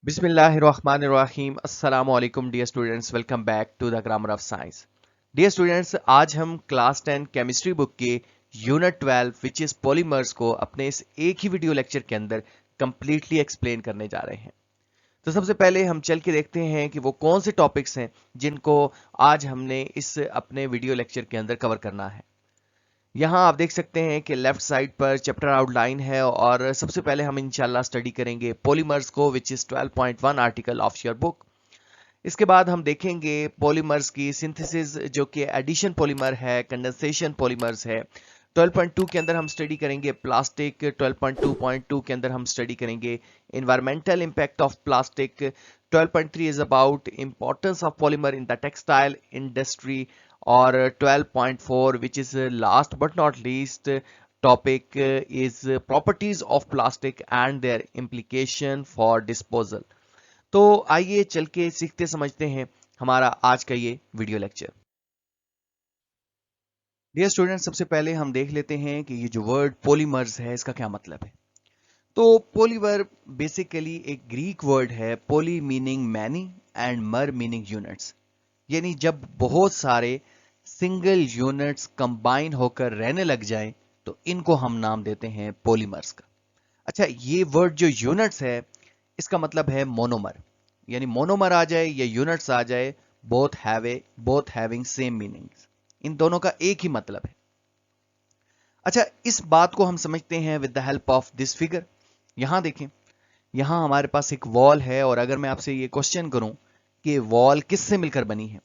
बिस्मिल्लाहिर्रहमानिर्रहीम अस्सलाम वालेकुम dear students, welcome back to the Grammar of Science. Dear students, आज हम क्लास 10 केमिस्ट्री बुक के यूनिट 12 विच इज पॉलीमर्स को अपने इस एक ही वीडियो लेक्चर के अंदर कंप्लीटली एक्सप्लेन करने जा रहे हैं। तो सबसे पहले हम चल के देखते हैं कि वो कौन से टॉपिक्स हैं जिनको आज हमने इस अपने वीडियो लेक्चर के अंदर कवर करना है। यहाँ आप देख सकते हैं कि लेफ्ट साइड पर चैप्टर आउटलाइन है और सबसे पहले हम इंशाल्लाह स्टडी करेंगे पॉलीमर्स को which is 12.1 article of your book. इसके बाद हम देखेंगे पॉलीमर्स की सिंथेसिस जो कि एडिशन पॉलीमर है, कंडेंसेशन पॉलीमर्स है। 12.2 के अंदर हम स्टडी करेंगे प्लास्टिक, 12.2.2 के अंदर हम स्टडी करेंगे environmental impact of plastic, 12.3 is about importance of polymer in the textile industry, और 12.4 which is last but not least topic is properties of plastic and their implication for disposal. तो आइए चल के सीखते समझते हैं हमारा आज का ये वीडियो लेक्चर। डियर स्टूडेंट, सबसे पहले हम देख लेते हैं कि ये जो वर्ड पॉलीमर्स है इसका क्या मतलब है। तो पॉलीमर बेसिकली एक ग्रीक वर्ड है, पॉली मीनिंग मैनी एंड मर मीनिंग यूनिट्स, यानी जब बहुत सारे सिंगल यूनिट्स कंबाइन होकर रहने लग जाएं तो इनको हम नाम देते हैं पॉलीमर्स का। अच्छा, ये वर्ड जो यूनिट्स है इसका मतलब है मोनोमर, यानी मोनोमर आ जाए या यूनिट्स आ जाए, बोथ हैविंग सेम मीनिंग्स, इन दोनों का एक ही मतलब है। अच्छा, इस बात को हम समझते हैं with the help of this figure. यहां देखें, यहां हमारे पास एक वॉल है और अगर मैं आपसे ये क्वेश्चन करूं कि वॉल किससे मिलकर बनी है,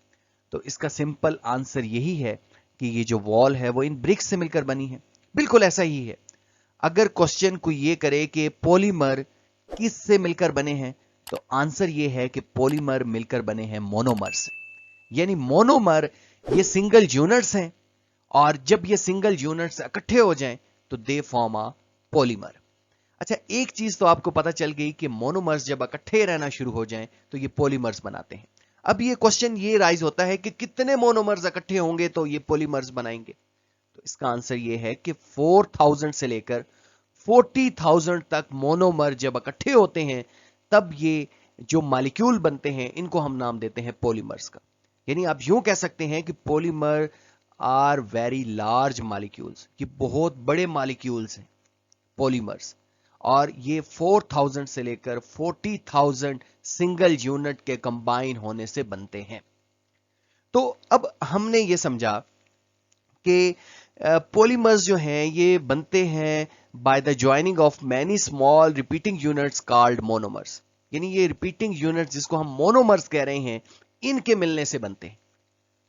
तो इसका सिंपल आंसर यही है कि ये जो वॉल है वो इन ब्रिक्स से मिलकर बनी है। बिल्कुल ऐसा ही है। अगर क्वेश्चन को ये करे कि पॉलीमर किस से मिलकर बने हैं, तो आंसर ये है कि पॉलीमर मिलकर बने हैं मोनोमर से। यानी मोनोमर ये सिंगल यूनिट्स हैं और जब ये सिंगल यूनिट्स इकट्ठे हो जाएं तो दे फॉर्म अ पॉलीमर। अच्छा, एक चीज तो आपको पता चल गई कि मोनोमर्स जब इकट्ठे रहना शुरू हो जाएं तो ये पॉलीमर्स बनाते हैं। अब ये क्वेश्चन ये राइज होता है कि कितने मोनोमर्स इकट्ठे होंगे तो ये पॉलीमर्स बनाएंगे। तो इसका आंसर ये है कि 4000 से लेकर 40,000 तक मोनोमर जब इकट्ठे होते हैं तब ये जो मॉलिक्यूल बनते हैं इनको हम नाम देते हैं पॉलीमर्स का। यानी आप यूं कह सकते हैं कि polymer are very large molecules, ये बहुत बड़े मॉलिक्यूल्स हैं पॉलीमर्स, और ये 4000 से लेकर 40,000 सिंगल यूनिट के कंबाइन होने से बनते हैं। तो अब हमने ये समझा कि पॉलीमर्स जो हैं ये बनते हैं bye the joining of many small repeating units called monomers. यानी ये रिपीटिंग यूनिट्स जिसको हम मोनोमर्स कह रहे हैं, इनके मिलने से बनते हैं।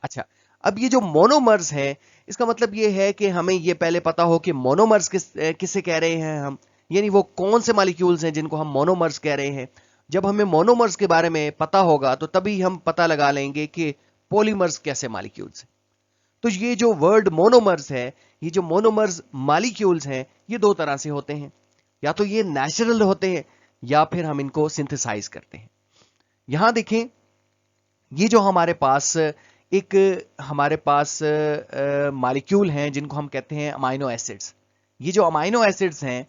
अच्छा, अब ये जो मोनोमर्स हैं इसका मतलब ये है कि हमें ये पहले पता हो कि मोनोमर्स किसे कह रहे हैं हम, यानी वो कौन से मॉलिक्यूल्स हैं जिनको हम मोनोमर्स कह रहे हैं। जब हमें मोनोमर्स के बारे में पता होगा तो तभी हम पता लगा लेंगे कि पॉलीमर्स कैसे मॉलिक्यूल्स हैं। तो ये जो वर्ड मोनोमर्स है, ये जो मोनोमर्स मॉलिक्यूल्स हैं, ये दो तरह से होते हैं। या तो ये नेचुरल होते हैं या फिर हम इनको सिंथेसाइज करते हैं। यहां देखें, ये जो हमारे पास मॉलिक्यूल हैं जिनको हम कहते हैं अमाइनो एसिड्स। ये जो अमाइनो एसिड्स हैं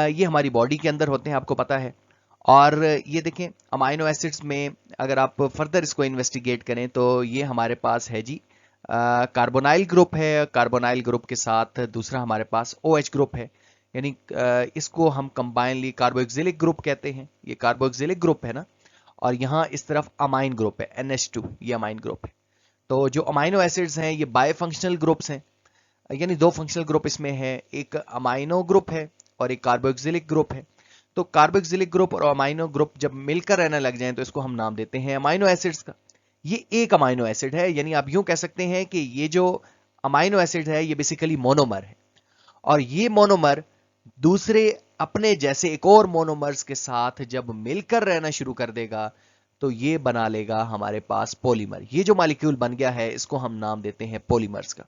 ये हमारी बॉडी के अंदर होते हैं, आपको पता है। और ये देखें, अमाइनो एसिड्स में अगर आप फर्दर इसको इन्वेस्टिगेट करें तो ये हमारे पास है जी कार्बोनाइल ग्रुप है। कार्बोनाइल ग्रुप के साथ दूसरा हमारे पास OH ग्रुप है, यानी इसको हम कंबाइनली कार्बोक्सिलिक ग्रुप कहते हैं। ये कार्बोक्सिलिक ग्रुप है ना, और यहाँ इस तरफ अमाइन ग्रुप है NH2, ये अमाइन ग्रुप है। तो जो अमाइनो एसिड्स हैं ये बायफंक्शनल ग्रुप्स हैं, यानी दो फंक्शनल ग्रुप इसमें है, एक अमाइनो ग्रुप है और एक कार्बोक्सिलिक ग्रुप है। तो कार्बोक्सिलिक ग्रुप और अमाइनो ग्रुप जब मिलकर रहने लग जाएं तो इसको हम नाम देते हैं अमाइनो एसिड्स का। ये एक अमाइनो एसिड है, यानी आप यूं कह सकते हैं कि ये जो अमाइनो एसिड है ये बेसिकली मोनोमर है, और ये मोनोमर दूसरे अपने जैसे एक और मोनोमर्स के साथ जब मिलकर रहना शुरू कर देगा तो ये बना लेगा हमारे पास पॉलीमर। ये जो मॉलिक्यूल बन गया है इसको हम नाम देते हैं पॉलीमर्स का।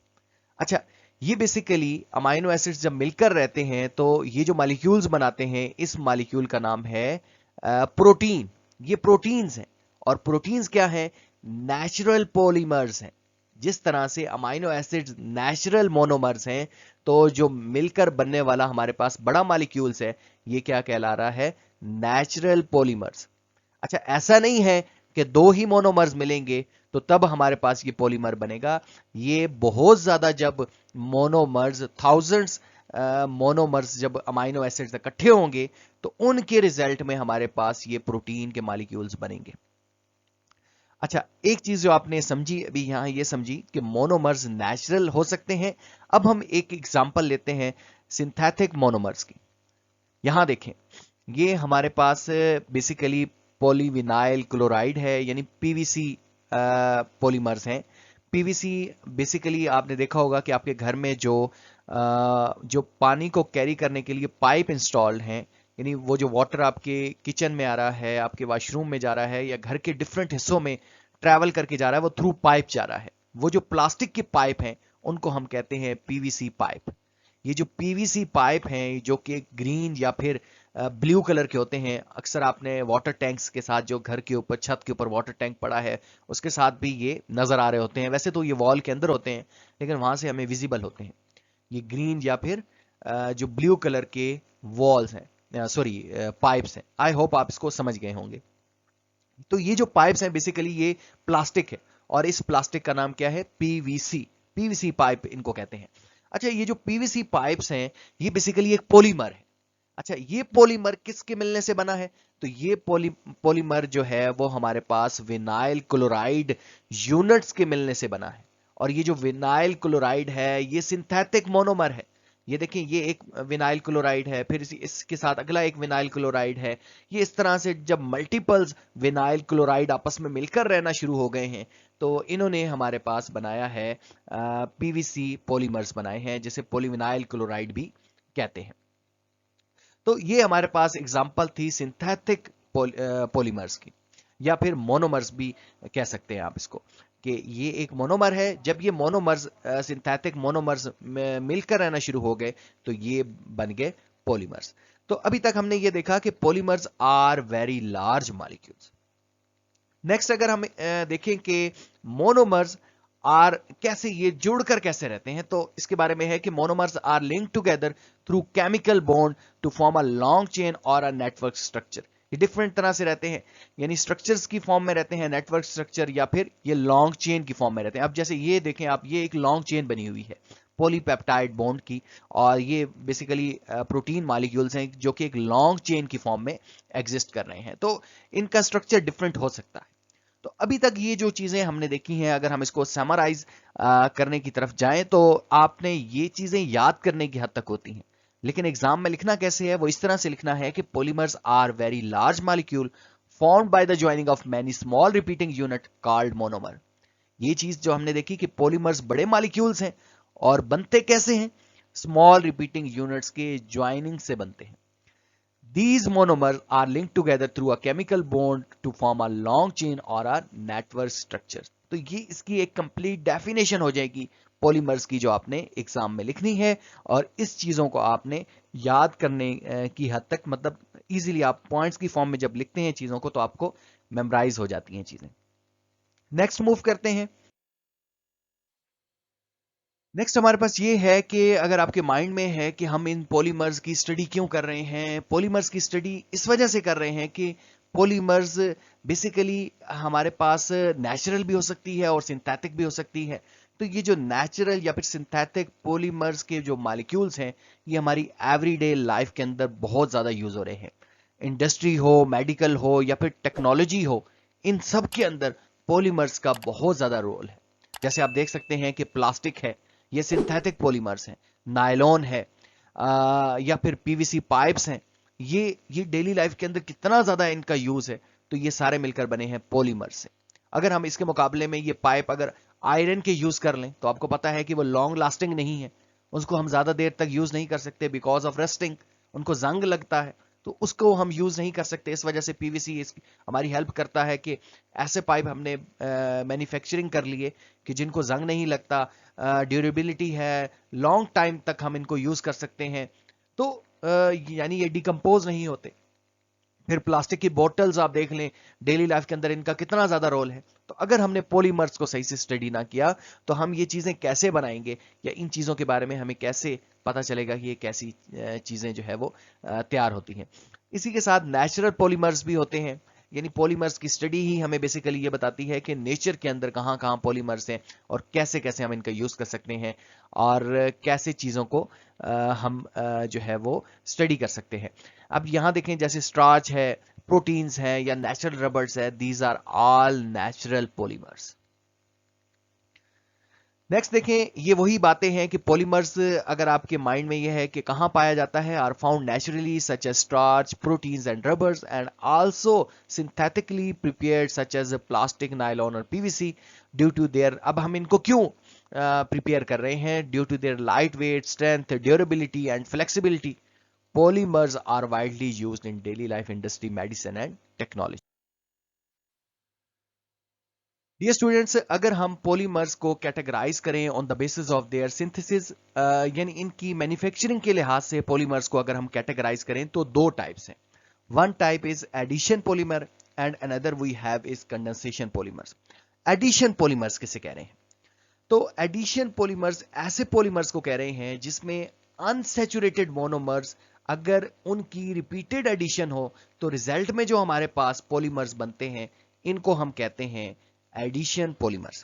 अच्छा, ये बेसिकली अमाइनो एसिड्स जब मिलकर रहते हैं तो ये जो मॉलिक्यूल्स बनाते हैं, इस मॉलिक्यूल का नाम है प्रोटीन। ये प्रोटीन्स हैं, और प्रोटीन्स क्या है? नेचुरल पॉलीमर्स हैं। जिस तरह से अमाइनो एसिड्स नेचुरल मोनोमर्स हैं, तो जो मिलकर बनने वाला हमारे पास बड़ा मॉलिक्यूल्स है ये क्या कहला रहा है? Natural polymers. अच्छा, ऐसा नहीं है कि दो ही मोनोमर्स मिलेंगे तो तब हमारे पास ये पॉलीमर बनेगा। ये बहुत ज्यादा जब मोनोमर्स, थाउजेंड्स मोनोमर्स जब अमाइनो एसिड्स इकट्ठे होंगे तो उनके रिजल्ट में हमारे पास ये प्रोटीन के मॉलिक्यूल्स बनेंगे। अच्छा, एक चीज जो आपने समझी अभी यहां, ये समझी कि मोनोमर्स नेचुरल हो सकते हैं। अब हम एक एग्जांपल लेते हैं सिंथेटिक मोनोमर्स की। यहां देखें, ये हमारे पास बेसिकली पॉलीविनाइल क्लोराइड है, यानी पीवीसी पॉलीमर्स हैं। पीवीसी बेसिकली आपने देखा होगा कि आपके घर में जो पानी को कैरी करने के लिए पाइप इंस्टॉल्ड हैं, यानी वो जो वाटर आपके किचन में आ रहा है, आपके वॉशरूम में जा रहा है, या घर के डिफरेंट हिस्सों में ट्रैवल करके जा रहा है, वो थ्रू पाइप जा रहा है। वो जो प्लास्टिक के पाइप हैं उनको हम कहते हैं पीवीसी पाइप। ये जो पीवीसी पाइप हैं जो कि ग्रीन या फिर ब्लू कलर के होते हैं, अक्सर आपने वाटर टैंक्स के साथ, जो घर के ऊपर छत के ऊपर वाटर टैंक पड़ा है उसके साथ भी ये नजर आ रहे होते हैं। वैसे तो ये वॉल के अंदर होते हैं लेकिन वहां से हमें विजिबल होते हैं। ये ग्रीन या फिर जो ब्लू कलर के वॉल्स हैं, सॉरी पाइप्स हैं। आई होप आप इसको समझ गए होंगे। तो ये जो पाइप्स हैं बेसिकली ये प्लास्टिक है, और इस प्लास्टिक का नाम क्या है? पीवीसी। पीवीसी पाइप इनको कहते हैं। अच्छा, ये जो पीवीसी पाइप्स हैं ये बेसिकली एक पॉलीमर है। अच्छा, ये पॉलीमर किसके मिलने से बना है? तो ये पॉलीमर जो है वो हमारे पास विनाइल क्लोराइड यूनिट्स के मिलने से बना है। और ये जो विनाइल क्लोराइड है ये सिंथेटिक मोनोमर है। ये देखें, ये एक विनाइल क्लोराइड है, फिर इसके साथ अगला एक विनाइल क्लोराइड है। ये इस तरह से जब मल्टीपल्स विनाइल क्लोराइड आपस में मिलकर रहना शुरू हो गए हैं तो इन्होंने हमारे पास बनाया है पीवीसी पॉलीमर्स बनाए हैं, जिसे पॉलीविनाइल क्लोराइड भी कहते हैं। तो ये हमारे पास एग्जांपल थी सिंथेटिक पॉलीमर्स की, या फिर मोनोमर्स भी कह सकते हैं आप इसको, कि ये एक मोनोमर है। जब ये मोनोमर्स, सिंथेटिक मोनोमर्स मिलकर रहना शुरू हो गए तो ये बन गए पॉलीमर्स। तो अभी तक हमने ये देखा कि polymers are very large molecules. Next अगर हम देखें कि मोनोमर्स आर कैसे, ये जुड़कर कैसे रहते हैं, तो इसके बारे में है कि monomers are linked together through chemical bond to form a long chain और अ नेटवर्क स्ट्रक्चर। ये डिफरेंट तरह से रहते हैं, यानी स्ट्रक्चर्स की फॉर्म में रहते हैं, नेटवर्क स्ट्रक्चर, या फिर ये लॉन्ग चेन की फॉर्म में रहते हैं। अब जैसे ये देखें आप, ये एक लॉन्ग चेन बनी हुई है पॉलीपेप्टाइड बॉन्ड की, और ये बेसिकली प्रोटीन मॉलिक्यूल्स हैं जो कि एक लॉन्ग चेन की फॉर्म में एग्जिस्ट कर रहे हैं। तो इनका स्ट्रक्चर डिफरेंट हो सकता है। तो अभी तक ये जो चीजें हमने देखी हैं, अगर हम इसको समराइज करने की तरफ जाएं तो आपने ये चीजें याद करने की हद तक होती हैं, लेकिन एग्जाम में लिखना कैसे है? वो इस तरह से लिखना है कि polymers are very large molecule formed by the joining of many small repeating unit called monomer. ये चीज जो हमने देखी कि पॉलीमर्स बड़े मॉलिक्यूल्स हैं, और बनते कैसे हैं? स्मॉल रिपीटिंग यूनिट्स के ज्वाइनिंग से बनते हैं। These monomers are linked together through a chemical bond to form a long chain or a network structure. तो ये इसकी एक कंप्लीट डेफिनेशन हो जाएगी पॉलीमर्स की, जो आपने एग्जाम में लिखनी है। और इस चीजों को आपने याद करने की हद तक, मतलब इजीली आप पॉइंट्स की फॉर्म में जब लिखते हैं चीजों को तो आपको मेमोराइज हो जाती हैं चीजें। नेक्स्ट मूव करते हैं। नेक्स्ट हमारे पास ये है कि अगर आपके माइंड में है कि हम इन पॉलीमर्स की स्टडी क्यों कर रहे हैं, पॉलीमर्स की स्टडी इस वजह से कर रहे हैं कि पॉलीमर्स बेसिकली हमारे पास नेचुरल भी हो सकती है और सिंथेटिक भी हो सकती है। तो ये जो नेचुरल या फिर सिंथेटिक पॉलीमर्स के जो मॉलिक्यूल्स हैं ये हमारी एवरीडे लाइफ के अंदर बहुत ज्यादा यूज हो रहे हैं। इंडस्ट्री हो, मेडिकल हो, या फिर टेक्नोलॉजी हो, इन सब के अंदर पॉलीमर्स का बहुत ज्यादा रोल है। जैसे आप देख सकते हैं कि प्लास्टिक है, ये सिंथेटिक पॉलीमर्स हैं। नायलॉन है, या फिर पीवीसी पाइप्स हैं, ये डेली लाइफ के अंदर कितना ज्यादा इनका यूज है। तो ये सारे मिलकर बने हैं पॉलीमर से। अगर हम इसके मुकाबले में ये पाइप अगर आयरन के यूज कर लें तो आपको पता है कि वो लॉन्ग लास्टिंग नहीं है, उसको हम ज्यादा देर तक यूज नहीं कर सकते बिकॉज ऑफ रस्टिंग, उनको जंग लगता है, तो उसको हम यूज नहीं कर सकते। इस वजह से पीवीसी हमारी हेल्प करता है कि ऐसे पाइप हमने मैन्युफैक्चरिंग कर लिए कि जिनको जंग नहीं लगता, ड्यूरेबिलिटी है, लॉन्ग टाइम तक हम इनको यूज कर सकते हैं। तो यानी ये डिकम्पोज नहीं होते। फिर प्लास्टिक की बोतल्स आप देख लें, डेली लाइफ के अंदर इनका कितना ज्यादा रोल है। तो अगर हमने पॉलीमर्स को सही से स्टडी ना किया तो हम ये चीजें कैसे बनाएंगे, या इन चीजों के बारे में हमें कैसे पता चलेगा कि ये कैसी चीजें जो है वो तैयार होती हैं। इसी के साथ नेचुरल पॉलीमर्स भी होते हैं, یعنی پولیمرز کی اسٹڈی ہی ہمیں بیسیکلی یہ بتاتی ہے کہ نیچر کے اندر کہاں کہاں پولیمرز ہیں اور کیسے کیسے ہم ان کا یوز کر سکتے ہیں اور کیسے چیزوں کو ہم جو ہے وہ اسٹڈی کر سکتے ہیں. اب یہاں دیکھیں جیسے اسٹارچ ہے, پروٹینز ہیں یا نیچرل ربرز ہے, these are all natural polymers. Next دیکھیں, یہ وہی باتیں ہیں کہ پولیمرز اگر آپ کے مائنڈ میں یہ ہے کہ کہاں پایا جاتا ہے, are found naturally such as starch, proteins and rubbers, and also synthetically prepared such as plastic, nylon اور P V C due to their. اب ہم ان کو کیوں پریپیئر کر رہے ہیں؟ Due to their light weight, strength, durability and flexibility. Polymers are widely used in daily life industry, medicine and technology. Dear students, اگر ہم پولیمرز کو کیٹیگرائز کریں on the basis of their synthesis, یعنی ان کی مینوفیکچرنگ کے لحاظ سے پولیمرز کو اگر ہم کیٹیگرائز کریں تو دو ٹائپس ہیں. One type is addition polymer and اندر we have is condensation polymers. Addition polymers کسے کہہ رہے ہیں؟ تو ایڈیشن پولیمرز ایسے پولیمرز کو کہہ رہے ہیں جس میں انسیچوریٹڈ مونومرز اگر ان کی ریپیٹڈ ایڈیشن ہو تو ریزلٹ میں جو ہمارے پاس پولیمرز بنتے ہیں ان کو ہم کہتے ہیں ایڈیشن پولیمرز.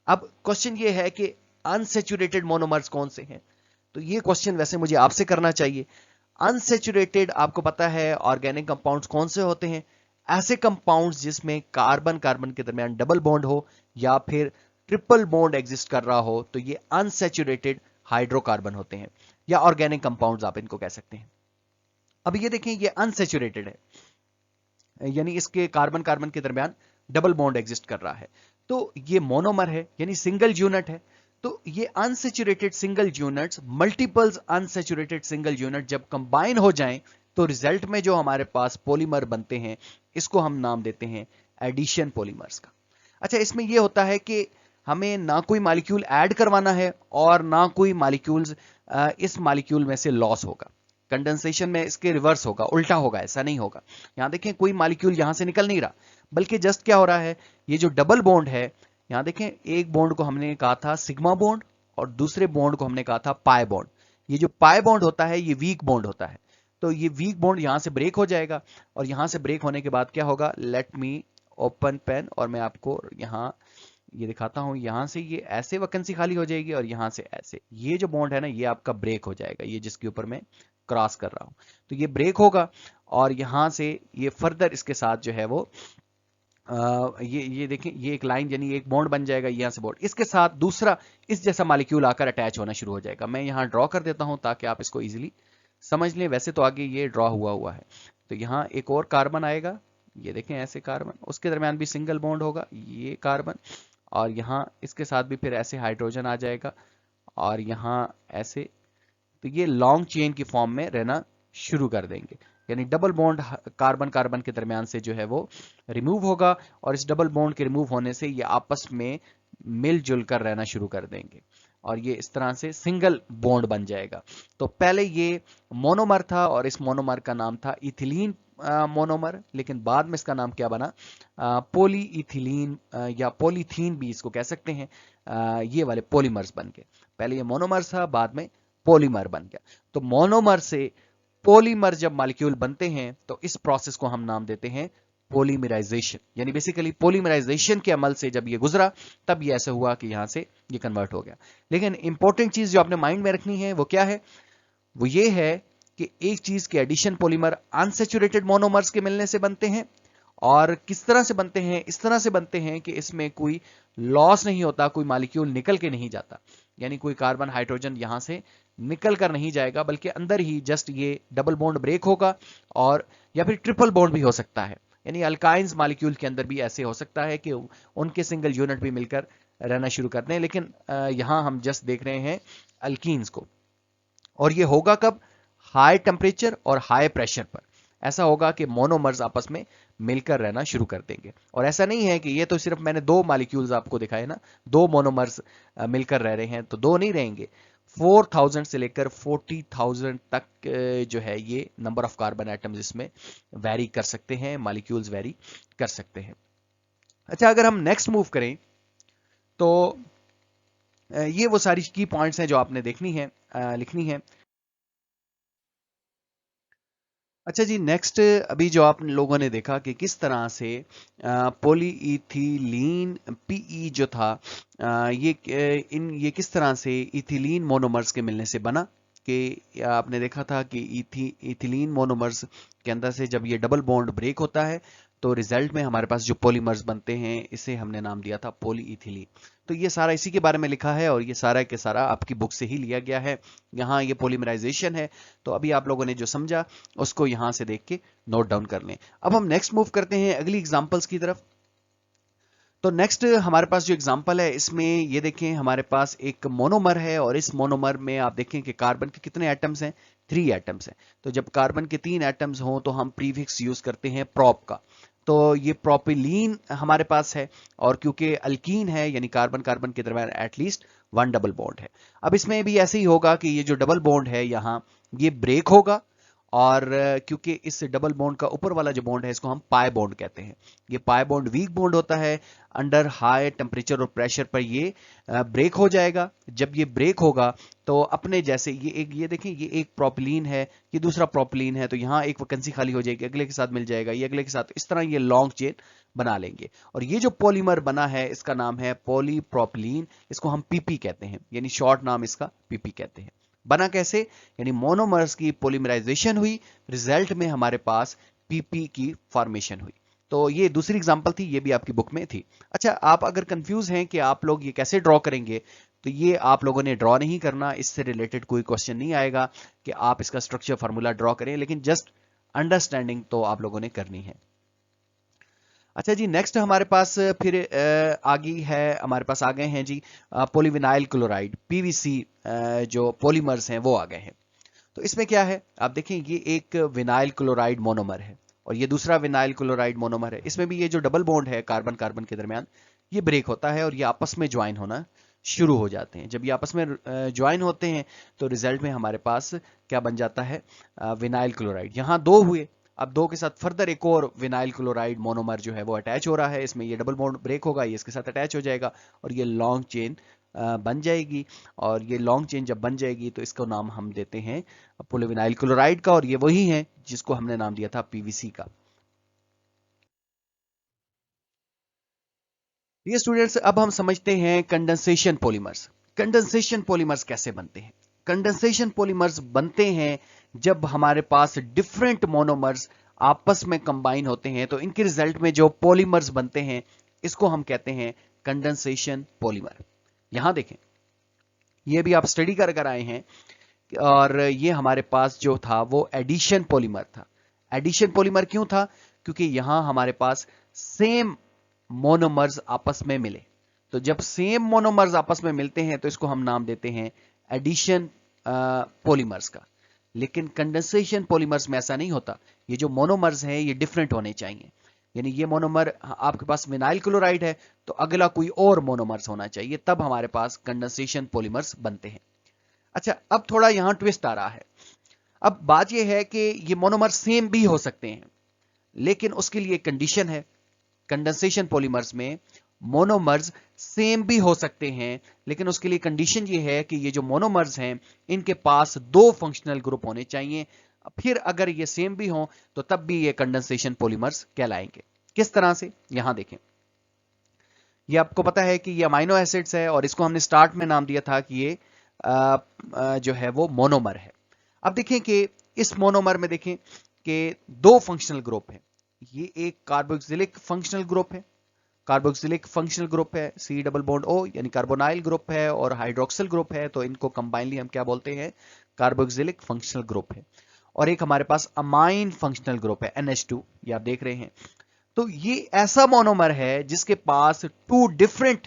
اب کوشچن یہ ہے کہ انسیچوریٹڈ مونومرز کون سے ہیں؟ تو یہ کوشچن ویسے مجھے آپ سے کرنا چاہیے. انسیچوریٹڈ آپ کو پتا ہے آرگینک کمپاؤنڈز کون سے ہوتے ہیں؟ ایسے کمپاؤنڈز جس میں کاربن کاربن کے درمیان ڈبل بونڈ ہو یا پھر ٹرپل بونڈ ایگزسٹ کر رہا ہو تو یہ انسیچوریٹڈ ہائیڈرو کاربن ہوتے ہیں, یا آرگینک کمپاؤنڈز آپ ان کو کہہ سکتے ہیں. اب یہ دیکھیں یہ انسیچوریٹڈ ہے, یعنی اس کے کاربن کاربن کے درمیان ڈبل بونڈ ایگزسٹ کر رہا ہے, تو یہ مونومر ہے یعنی سنگل یونٹ ہے. تو یہ unsaturated single units multiples unsaturated single unit جب کمبائن ہو جائیں تو ریزلٹ میں جو ہمارے پاس پولیمر بنتے ہیں اس کو ہم نام دیتے ہیں ایڈیشن پولیمرز کا. اچھا, اس میں یہ ہوتا ہے کہ ہمیں نہ کوئی مالیکیول ایڈ کروانا ہے اور نہ کوئی مالیکیولز اس مالیکیول میں سے لاس ہوگا. کنڈنسیشن میں اس کے ریورس ہوگا, الٹا ہوگا, ایسا نہیں ہوگا. یہاں دیکھیں کوئی مالیکیول یہاں سے نکل نہیں رہا, بلکہ جسٹ کیا ہو رہا ہے, یہ جو ڈبل بونڈ ہے, یہاں دیکھیں ایک بونڈ کو ہم نے کہا تھا سگما بونڈ اور دوسرے بونڈ کو ہم نے کہا تھا پائی بونڈ. یہ جو پائی بونڈ ہوتا ہے یہ ویک بونڈ ہوتا ہے, تو یہ ویک بونڈ یہاں سے بریک ہو جائے گا, اور یہاں سے بریک ہونے کے بعد کیا ہوگا, لیٹ می اوپن پین اور میں آپ کو یہاں یہ دکھاتا ہوں. یہاں سے یہ ایسے ویکنسی خالی ہو جائے گی اور یہاں سے ایسے, یہ جو بونڈ ہے نا یہ آپ کا بریک ہو جائے گا, یہ جس کے اوپر میں کراس کر رہا ہوں, تو یہ بریک ہوگا اور یہاں سے یہ فردر اس کے ساتھ جو ہے وہ یہ دیکھیں یہ ایک لائن یعنی ایک بونڈ بن جائے گا, یہاں سے بونڈ اس کے ساتھ دوسرا اس جیسا مالیکیول آ کر اٹیچ ہونا شروع ہو جائے گا. میں یہاں ڈرا کر دیتا ہوں تاکہ آپ اس کو ایزیلی سمجھ لیں. ویسے تو آگے یہ ڈرا ہوا ہے, تو یہاں ایک اور کاربن آئے گا, یہ دیکھیں ایسے کاربن, اس کے درمیان بھی سنگل بونڈ ہوگا, یہ کاربن, اور یہاں اس کے ساتھ بھی پھر ایسے ہائیڈروجن آ جائے گا اور یہاں ایسے, تو یہ لانگ چین کی فارم میں رہنا شروع کر دیں گے. یعنی ڈبل بونڈ کاربن کاربن کے درمیان سے جو ہے وہ ریموو ہوگا, اور اس ڈبل بونڈ کے ریموو ہونے سے یہ آپس میں مل جل کر رہنا شروع کر دیں گے اور یہ اس طرح سے سنگل بونڈ بن جائے گا. تو پہلے یہ مونومر تھا اور اس مونومر کا نام تھا ایتھیلین مونومر, لیکن بعد میں اس کا نام کیا بنا, پولی ایتھیلین یا پولیتھین بھی اس کو کہہ سکتے ہیں. یہ والے پولیمرز بن گئے. پہلے یہ مونومر تھا, بعد میں پولیمر بن گیا. تو مونومر سے پولیمر جب مالیکیول بنتے ہیں تو اس پروسیس کو ہم نام دیتے ہیں پولیمرائزیشن. یعنی بیسیکلی پولیمرائزیشن کے عمل سے جب یہ گزرا تب یہ ایسا ہوا کہ یہاں سے یہ کنورٹ ہو گیا. لیکن امپورٹنٹ چیز جو آپ نے مائنڈ میں رکھنی ہے وہ کیا ہے, وہ یہ ہے کہ ایک چیز کے ایڈیشن پولیمر انسیچوریٹڈ مونومرز کے ملنے سے بنتے ہیں, اور کس طرح سے بنتے ہیں, اس طرح سے بنتے ہیں کہ اس میں کوئی لاس نہیں ہوتا, کوئی مالیکیول نکل کے نہیں جاتا, یعنی کوئی کاربن ہائیڈروجن یہاں سے نکل کر نہیں جائے گا, بلکہ اندر ہی جسٹ یہ ڈبل بونڈ بریک ہوگا, اور یا پھر ٹرپل بونڈ بھی ہو سکتا ہے. یعنی الکائنز مالیکیول کے اندر بھی ایسے ہو سکتا ہے کہ ان کے سنگل یونٹ بھی مل کر رہنا شروع کر دیں, لیکن یہاں ہم جسٹ دیکھ رہے ہیں الکینز کو. اور یہ ہوگا کب, ہائی ٹمپریچر اور ہائی پریشر پر. ایسا ہوگا کہ مونومرز آپس میں مل کر رہنا شروع کر دیں گے. اور ایسا نہیں ہے کہ یہ تو صرف میں نے دو مالیکیولز آپ کو دکھائے نا, دو مونومرز مل کر رہ رہے ہیں, تو دو نہیں رہیں گے, 4000 سے لے کر 40,000 تک جو ہے یہ نمبر آف کاربن ایٹمز اس میں ویری کر سکتے ہیں, مالیکیولز ویری کر سکتے ہیں. اچھا, اگر ہم نیکسٹ موو کریں تو یہ وہ ساری کی پوائنٹس ہیں جو آپ نے دیکھنی ہے, لکھنی ہے. अच्छा जी, नेक्स्ट अभी जो आप लोगों ने देखा कि किस तरह से पॉलीइथिलीन पीई जो था, ये किस तरह से इथिलीन मोनोमर्स के मिलने से बना, कि आपने देखा था कि इथिलीन मोनोमर्स के अंदर से जब ये डबल बॉन्ड ब्रेक होता है तो रिजल्ट में हमारे पास जो पॉलीमर्स बनते हैं इसे हमने नाम दिया था पॉलीइथिलीन। तो ये सारा इसी के बारे में लिखा है और ये सारा के सारा आपकी बुक से ही लिया गया है। यहाँ ये पॉलीमराइजेशन है, तो अभी आप लोगों ने जो समझा उसको यहां से देख के नोट डाउन कर लें। अब हम नेक्स्ट मूव करते हैं अगली एग्जांपल्स की तरफ। तो नेक्स्ट हमारे पास जो एग्जांपल है इसमें ये देखें, हमारे पास एक मोनोमर है और इस मोनोमर में आप देखें कि कार्बन के कितने एटम्स हैं, 3 एटम्स हैं। तो जब कार्बन के 3 एटम्स हों तो हम प्रीफिक्स यूज करते हैं प्रोप का। तो ये प्रोपिलीन हमारे पास है, और क्योंकि अल्कीन है यानी कार्बन कार्बन के दरम्यान एटलीस्ट 1 डबल बॉन्ड है। अब इसमें भी ऐसे ही होगा कि ये जो डबल बॉन्ड है यहाँ ये ब्रेक होगा, और क्योंकि इस डबल बॉन्ड का ऊपर वाला जो बॉन्ड है इसको हम पाई बॉन्ड कहते हैं। ये पाई बॉन्ड वीक बॉन्ड होता है, अंडर हाई टेम्परेचर और प्रेशर पर ये ब्रेक हो जाएगा। जब ये ब्रेक होगा तो अपने जैसे ये देखें, ये एक प्रोपिलीन है, ये दूसरा प्रोपिलीन है, तो यहाँ एक वैकेंसी खाली हो जाएगी, अगले के साथ मिल जाएगा, ये अगले के साथ, इस तरह ये लॉन्ग चेन बना लेंगे। और ये जो पॉलीमर बना है इसका नाम है पॉलीप्रोपिलीन, इसको हम पीपी कहते हैं, यानी शॉर्ट नाम इसका पीपी कहते हैं। बना कैसे, यानी मोनोमर्स की पॉलीमराइजेशन हुई, रिजल्ट में हमारे पास पीपी की फॉर्मेशन हुई। तो ये दूसरी एग्जांपल थी, ये भी आपकी बुक में थी। अच्छा, आप अगर कंफ्यूज हैं कि आप लोग ये कैसे ड्रॉ करेंगे, तो ये आप लोगों ने ड्रॉ नहीं करना, इससे रिलेटेड कोई क्वेश्चन नहीं आएगा कि आप इसका स्ट्रक्चर फार्मूला ड्रॉ करें, लेकिन जस्ट अंडरस्टैंडिंग तो आप लोगों ने करनी है। अच्छा जी, नेक्स्ट हमारे पास फिर आगे है, हमारे पास आ गए हैं जी पॉलीविनाइल क्लोराइड पीवीसी, जो पॉलीमर्स हैं वो आ गए हैं। तो इसमें क्या है, आप देखें, ये एक विनाइल क्लोराइड मोनोमर है और ये दूसरा विनाइल क्लोराइड मोनोमर है। इसमें भी ये जो डबल बॉन्ड है कार्बन कार्बन के दरमियान, ये ब्रेक होता है और ये आपस में ज्वाइन होना शुरू हो जाते हैं। जब ये आपस में ज्वाइन होते हैं तो रिजल्ट में हमारे पास क्या बन जाता है, विनाइल क्लोराइड। यहाँ 2 हुए, अब 2 के साथ फर्दर एक और विनाइल क्लोराइड मोनोमर जो है वो अटैच हो रहा है, इसमें ये डबल बॉन्ड ब्रेक होगा, ये इसके साथ अटैच हो जाएगा और ये लॉन्ग चेन बन जाएगी। और ये लॉन्ग चेन जब बन जाएगी तो इसको नाम हम देते हैं पॉलीविनाइल क्लोराइड का, और ये वही है जिसको हमने नाम दिया था पीवीसी का। ये स्टूडेंट्स, अब हम समझते हैं कंडेंसेशन पॉलीमर्स। कंडेंसेशन पॉलीमर्स कैसे बनते हैं? कंडेंसेशन पॉलीमर्स बनते हैं जब हमारे पास डिफरेंट मोनोमर्स आपस में कंबाइन होते हैं, तो इनके रिजल्ट में जो पॉलीमर्स बनते हैं इसको हम कहते हैं कंडेंसेशन पॉलीमर। यहां देखें, ये भी आप स्टडी कर कर आए हैं, और ये हमारे पास जो था वो एडिशन पॉलीमर था। एडिशन पॉलीमर क्यों था? क्योंकि यहां हमारे पास सेम मोनोमर्स आपस में मिले। तो जब सेम मोनोमर्स आपस में मिलते हैं तो इसको हम नाम देते हैं एडिशन पॉलीमर्स का। लेकिन कंडेंसेशन पॉलीमर्स में ऐसा नहीं होता, ये जो मोनोमर्स हैं ये डिफरेंट होने चाहिए। यानी ये मोनोमर, आपके पास विनाइल क्लोराइड है तो अगला कोई और मोनोमर्स होना चाहिए, तब हमारे पास कंडेंसेशन पॉलीमर्स बनते हैं। अच्छा, अब थोड़ा यहां ट्विस्ट आ रहा है। अब बात यह है कि ये मोनोमर सेम भी हो सकते हैं, लेकिन उसके लिए कंडीशन है। कंडेंसेशन पॉलीमर्स में मोनोमर्स सेम भी हो सकते हैं, लेकिन उसके लिए कंडीशन ये है कि ये जो मोनोमर्स हैं इनके पास 2 फंक्शनल ग्रुप होने चाहिए। फिर अगर ये सेम भी हों तो तब भी ये कंडेंसेशन पॉलीमर्स कहलाएंगे। किस तरह से, यहां देखें, ये आपको पता है कि ये अमाइनो एसिड्स है और इसको हमने स्टार्ट में नाम दिया था कि ये जो है वो मोनोमर है। अब देखें कि इस मोनोमर में देखें कि 2 फंक्शनल ग्रुप है। ये एक कार्बोक्सिलिक फंक्शनल ग्रुप है, कार्बोक्सिलिक फंक्शनल ग्रुप है, सी डबल बॉन्ड ओ, यानी कार्बोनाइल ग्रुप है, और हाइड्रोक्सिल ग्रुप है, तो इनको कंबाइनली हम क्या बोलते हैं, कार्बोक्सिलिक फंक्शनल ग्रुप है। और एक हमारे पास अमाइन फंक्शनल ग्रुप है, NH2, ये आप देख रहे हैं। तो ये ऐसा मोनोमर है जिसके पास 2 डिफरेंट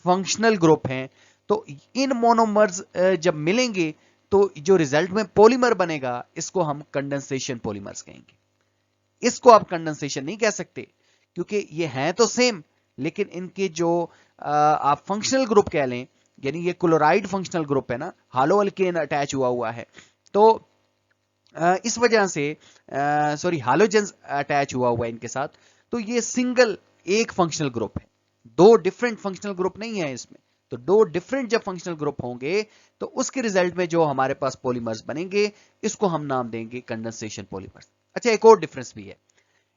फंक्शनल ग्रुप हैं। तो इन मोनोमर्स जब मिलेंगे तो जो रिजल्ट में पॉलीमर बनेगा इसको हम कंडेंसेशन पॉलीमर्स कहेंगे। इसको आप कंडेंसेशन नहीं कह सकते क्योंकि ये हैं तो सेम, लेकिन इनके जो आप फंक्शनल ग्रुप कह लें, यानी ये क्लोराइड फंक्शनल ग्रुप है ना, हालो अल्केन अटैच हुआ हुआ है, तो इस वजह से सॉरी हालोजन अटैच हुआ हुआ है इनके साथ, तो ये सिंगल एक फंक्शनल ग्रुप है, 2 डिफरेंट फंक्शनल ग्रुप नहीं है इसमें। तो 2 डिफरेंट जब फंक्शनल ग्रुप होंगे तो उसके रिजल्ट में जो हमारे पास पॉलीमर्स बनेंगे इसको हम नाम देंगे कंडेंसेशन पॉलीमर्स। अच्छा, एक और डिफरेंस भी है,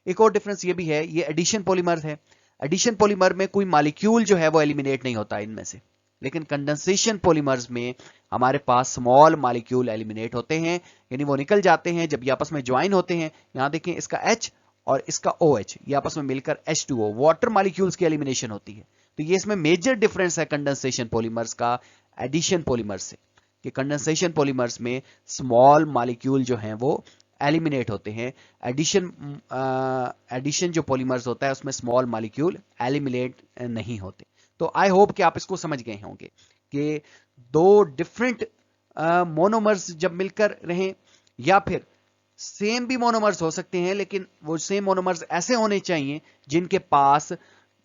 एक और डिफरेंस ये भी है, ये एडिशन पॉलीमर है। एडिशन पॉलीमर में कोई मॉलिक्यूल जो है वो एलिमिनेट नहीं होता इनमें से, लेकिन कंडेंसेशन पॉलीमर्स में हमारे पास स्मॉल मॉलिक्यूल एलिमिनेट होते हैं, यानी वो निकल जाते हैं जब ये आपस में ज्वाइन होते हैं। यहां देखें, इसका H और इसका OH ये आपस में मिलकर H2O वाटर मॉलिक्यूल्स की एलिमिनेशन होती है। तो ये इसमें मेजर डिफरेंस है कंडेंसेशन पॉलीमर्स का एडिशन पॉलीमर्स से, कि कंडेंसेशन पॉलीमर्स में स्मॉल मॉलिक्यूल जो हैं वो एलिमिनेट होते हैं। एडिशन जो पॉलीमर्स होता है उसमें स्मॉल मॉलिक्यूल एलिमिनेट नहीं होते। तो आई होप कि आप इसको समझ गए होंगे कि दो डिफरेंट मोनोमर्स जब मिलकर रहें, या फिर सेम भी मोनोमर्स हो सकते हैं, लेकिन वो सेम मोनोमर्स ऐसे होने चाहिए जिनके पास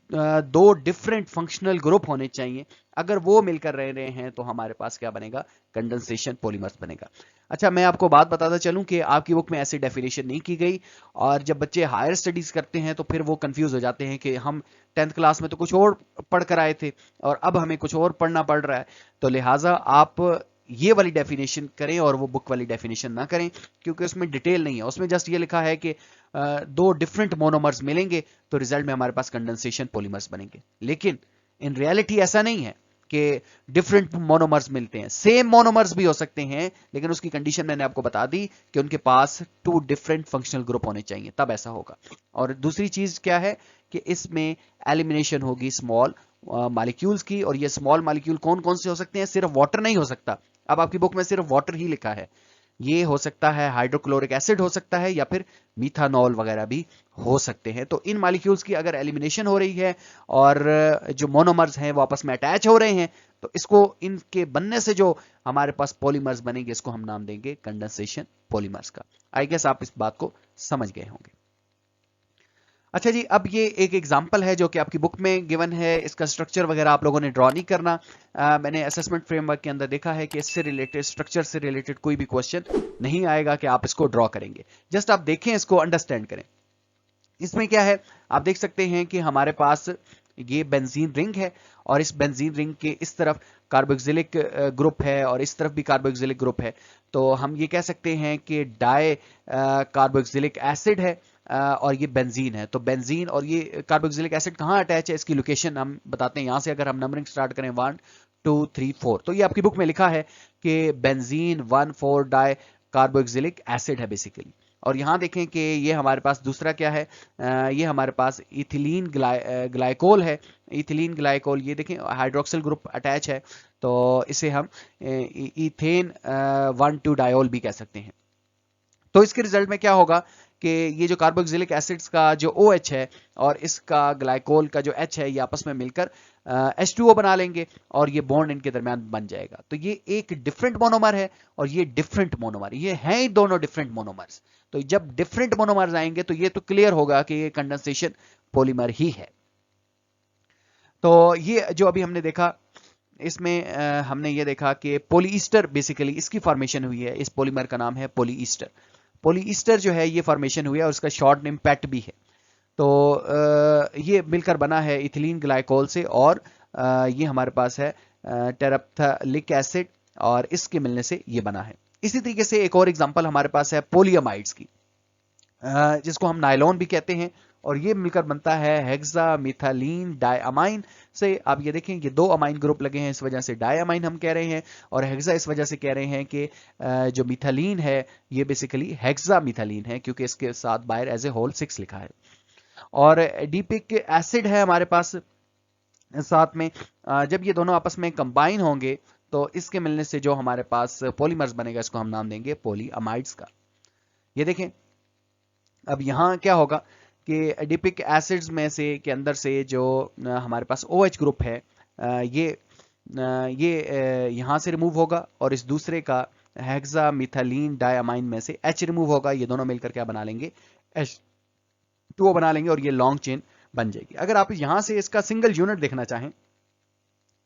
दो डिफरेंट फंक्शनल ग्रुप होने चाहिए। अगर वो मिलकर रह रहे हैं तो हमारे पास क्या बनेगा, कंडेंसेशन पॉलीमर्स बनेगा। अच्छा, मैं आपको बात बताता चलूं कि आपकी बुक में ऐसी डेफिनेशन नहीं की गई, और जब बच्चे हायर स्टडीज करते हैं तो फिर वो कंफ्यूज हो जाते हैं कि हम 10th क्लास में तो कुछ और पढ़ कर आए थे और अब हमें कुछ और पढ़ना पड़ रहा है। तो लिहाजा आप ये वाली डेफिनेशन करें और वो बुक वाली डेफिनेशन ना करें, क्योंकि उसमें डिटेल नहीं है। उसमें जस्ट ये लिखा है कि दो डिफरेंट मोनोमर्स मिलेंगे तो रिजल्ट में हमारे पास कंडेंसेशन पॉलीमर्स बनेंगे, लेकिन इन रियलिटी ऐसा नहीं है कि डिफरेंट मोनोमर्स मिलते हैं। सेम मोनोमर्स भी हो सकते हैं, लेकिन उसकी कंडीशन मैंने आपको बता दी कि उनके पास टू डिफरेंट फंक्शनल ग्रुप होने चाहिए, तब ऐसा होगा। और दूसरी चीज क्या है कि इसमें एलिमिनेशन होगी स्मॉल मॉलिक्यूल्स की, और ये स्मॉल मॉलिक्यूल कौन कौन से हो सकते हैं, सिर्फ वाटर नहीं हो सकता। अब आपकी बुक में सिर्फ वाटर ही लिखा है, ये हो सकता है हाइड्रोक्लोरिक एसिड हो सकता है, या फिर मीथानॉल वगैरह भी हो सकते हैं। तो इन मॉलिक्यूल्स की अगर एलिमिनेशन हो रही है और जो मोनोमर्स हैं वो आपस में अटैच हो रहे हैं, तो इसको, इनके बनने से जो हमारे पास पॉलीमर्स बनेंगे, इसको हम नाम देंगे कंडेंसेशन पॉलीमर्स का। आई गेस आप इस बात को समझ गए होंगे। अच्छा जी, अब ये एक एग्जांपल है जो कि आपकी बुक में गिवन है। इसका स्ट्रक्चर वगैरह आप लोगों ने ड्रॉ नहीं करना। मैंने असेसमेंट फ्रेमवर्क के अंदर देखा है कि इससे रिलेटेड, स्ट्रक्चर से रिलेटेड कोई भी क्वेश्चन नहीं आएगा कि आप इसको ड्रॉ करेंगे। जस्ट आप देखें, इसको अंडरस्टैंड करें। इसमें क्या है, आप देख सकते हैं कि हमारे पास ये बेंजीन रिंग है, और इस बेंजीन रिंग के इस तरफ कार्बोक्सिलिक ग्रुप है और इस तरफ भी कार्बोक्सिलिक ग्रुप है। तो हम ये कह सकते हैं कि डाई कार्बोक्सिलिक एसिड है, और ये बेंजीन है। तो बेंजीन और ये कार्बोक्सिलिक एसिड कहाँ अटैच है, इसकी लोकेशन हम बताते हैं। यहां से अगर हम नंबरिंग स्टार्ट करें 1 2 3 4, तो ये आपकी बुक में लिखा है कि बेंजीन 1,4 डाई कार्बोक्सिलिक एसिड है बेसिकली। और यहां देखें कि ये हमारे पास दूसरा क्या है, ये हमारे पास इथिलीन ग्लाइकोल है। इथिलीन ग्लाइकोल, ये देखें हाइड्रोक्सिल ग्रुप अटैच है, तो इसे हम इथेन 1,2 डायोल भी कह सकते हैं। तो इसके रिजल्ट में क्या होगा कि ये जो कार्बोक्सिलिक एसिड्स का जो OH है और इसका ग्लाइकोल का जो H है, ये आपस में मिलकर H2O बना लेंगे, और ये बॉन्ड इनके दरमियान बन जाएगा। तो ये एक डिफरेंट मोनोमर है और ये डिफरेंट मोनोमर, ये हैं ही दोनों डिफरेंट मोनोमर्स। तो जब डिफरेंट मोनोमर्स आएंगे तो ये तो क्लियर होगा कि ये कंडेंसेशन पॉलीमर ही है। तो ये जो अभी हमने देखा, इसमें हमने ये देखा कि पॉलीईस्टर बेसिकली इसकी फॉर्मेशन हुई है। इस पॉलीमर का नाम है पॉलीईस्टर। पॉलीईस्टर जो है ये फॉर्मेशन हुई है, और उसका शॉर्ट नेम पैट भी है। तो ये मिलकर बना है इथिलीन ग्लाइकोल से, और ये हमारे पास है टेरेप्थालिक एसिड, और इसके मिलने से ये बना है। इसी तरीके से एक और एग्जांपल हमारे पास है पोलियमाइड्स की, जिसको हम नायलॉन भी कहते हैं, और ये मिलकर बनता है हेक्सा मिथालीन डायअमाइन से। आप ये देखें, ये दो अमाइन ग्रुप लगे हैं, इस वजह से डायअमाइन हम कह रहे हैं, और हेक्सा इस वजह से कह रहे हैं कि जो मिथालीन है ये बेसिकली हेक्सा मिथालीन है, क्योंकि इसके साथ बायर एज ए होल 6 लिखा है। और एडिपिक एसिड है हमारे पास साथ में। जब ये दोनों आपस में कंबाइन होंगे तो इसके मिलने से जो हमारे पास पॉलीमर्स बनेगा, इसको हम नाम देंगे पॉलीअमाइड्स का। ये देखें, अब यहां क्या होगा कि एडिपिक एसिड्स में से के अंदर से जो हमारे पास OH ग्रुप है, ये यहां से रिमूव होगा, और इस दूसरे का हेक्सा मिथालीन डायअमाइन में से H रिमूव होगा। ये दोनों मिलकर क्या बना लेंगे, H2O बना लेंगे, और ये लॉन्ग चेन बन जाएगी। अगर आप यहां से इसका सिंगल यूनिट देखना चाहें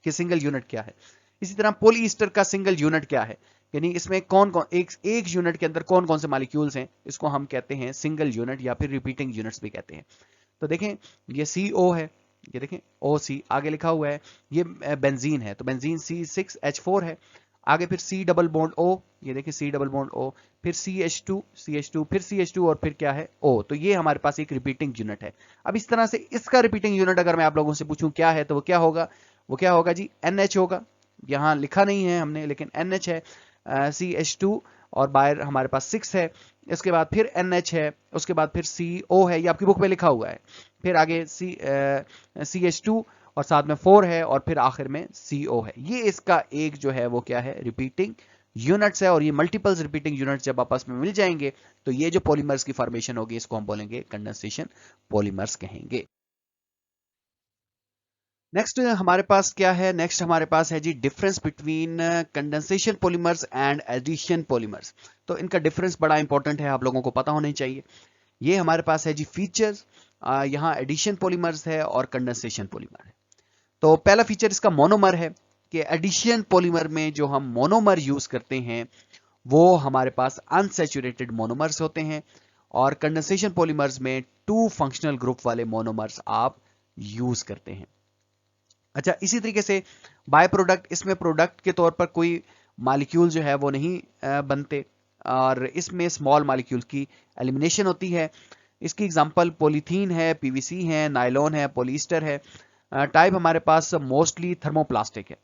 कि सिंगल यूनिट क्या है, इसी तरह पॉलीईस्टर का सिंगल यूनिट क्या है, यानी इसमें कौन कौन एक यूनिट के अंदर कौन कौन से मॉलिक्यूल्स हैं, इसको हम कहते हैं सिंगल यूनिट, या फिर रिपीटिंग यूनिट्स भी कहते हैं। तो देखें, ये CO है, ये देखें OC आगे लिखा हुआ है, ये बेंजीन है, तो बेंजीन C6H4 है। आगे फिर C डबल बॉन्ड O, ये देखिए C डबल बॉन्ड O, फिर CH2, फिर CH2 और फिर क्या है O। तो ये हमारे पास एक रिपीटिंग यूनिट है। अब इस तरह से इसका रिपीटिंग यूनिट अगर मैं आप लोगों से पूछूं क्या है, तो वो क्या होगा, जी NH होगा। यहाँ लिखा नहीं है हमने, लेकिन NH है। CH2 और बाहर हमारे पास 6 है, इसके बाद फिर NH है, उसके बाद फिर CO है, ये आपकी बुक में लिखा हुआ है, फिर आगे CH2 और साथ में 4 है, और फिर आखिर में CO है। ये इसका एक जो है वो क्या है, रिपीटिंग यूनिट्स है। और ये मल्टीपल्स रिपीटिंग यूनिट्स जब आपस में मिल जाएंगे तो ये जो पॉलीमर्स की फॉर्मेशन होगी इसको हम बोलेंगे कंडेंसेशन पॉलीमर्स कहेंगे। नेक्स्ट हमारे पास क्या है, नेक्स्ट हमारे पास है जी difference between condensation polymers and addition polymers. तो इनका डिफरेंस बड़ा इंपॉर्टेंट है, आप लोगों को पता होना चाहिए। ये हमारे पास है जी फीचर्स, यहाँ एडिशन पॉलीमर्स है और कंडेंसेशन पॉलीमर है। तो पहला फीचर इसका मोनोमर है कि एडिशन पॉलीमर में जो हम मोनोमर यूज करते हैं वो हमारे पास अनसैचुरेटेड मोनोमर्स होते हैं, और कंडेंसेशन पॉलीमर्स में 2 फंक्शनल ग्रुप वाले मोनोमर्स आप यूज करते हैं। अच्छा, इसी तरीके से बाय प्रोडक्ट, इसमें प्रोडक्ट के तौर पर कोई मॉलिक्यूल जो है वो नहीं बनते, और इसमें स्मॉल मॉलिक्यूल की एलिमिनेशन होती है। इसकी एग्जांपल पॉलीथीन है, पीवीसी है, नायलॉन है, पॉलिएस्टर है। टाइप हमारे पास मोस्टली थर्मोप्लास्टिक है।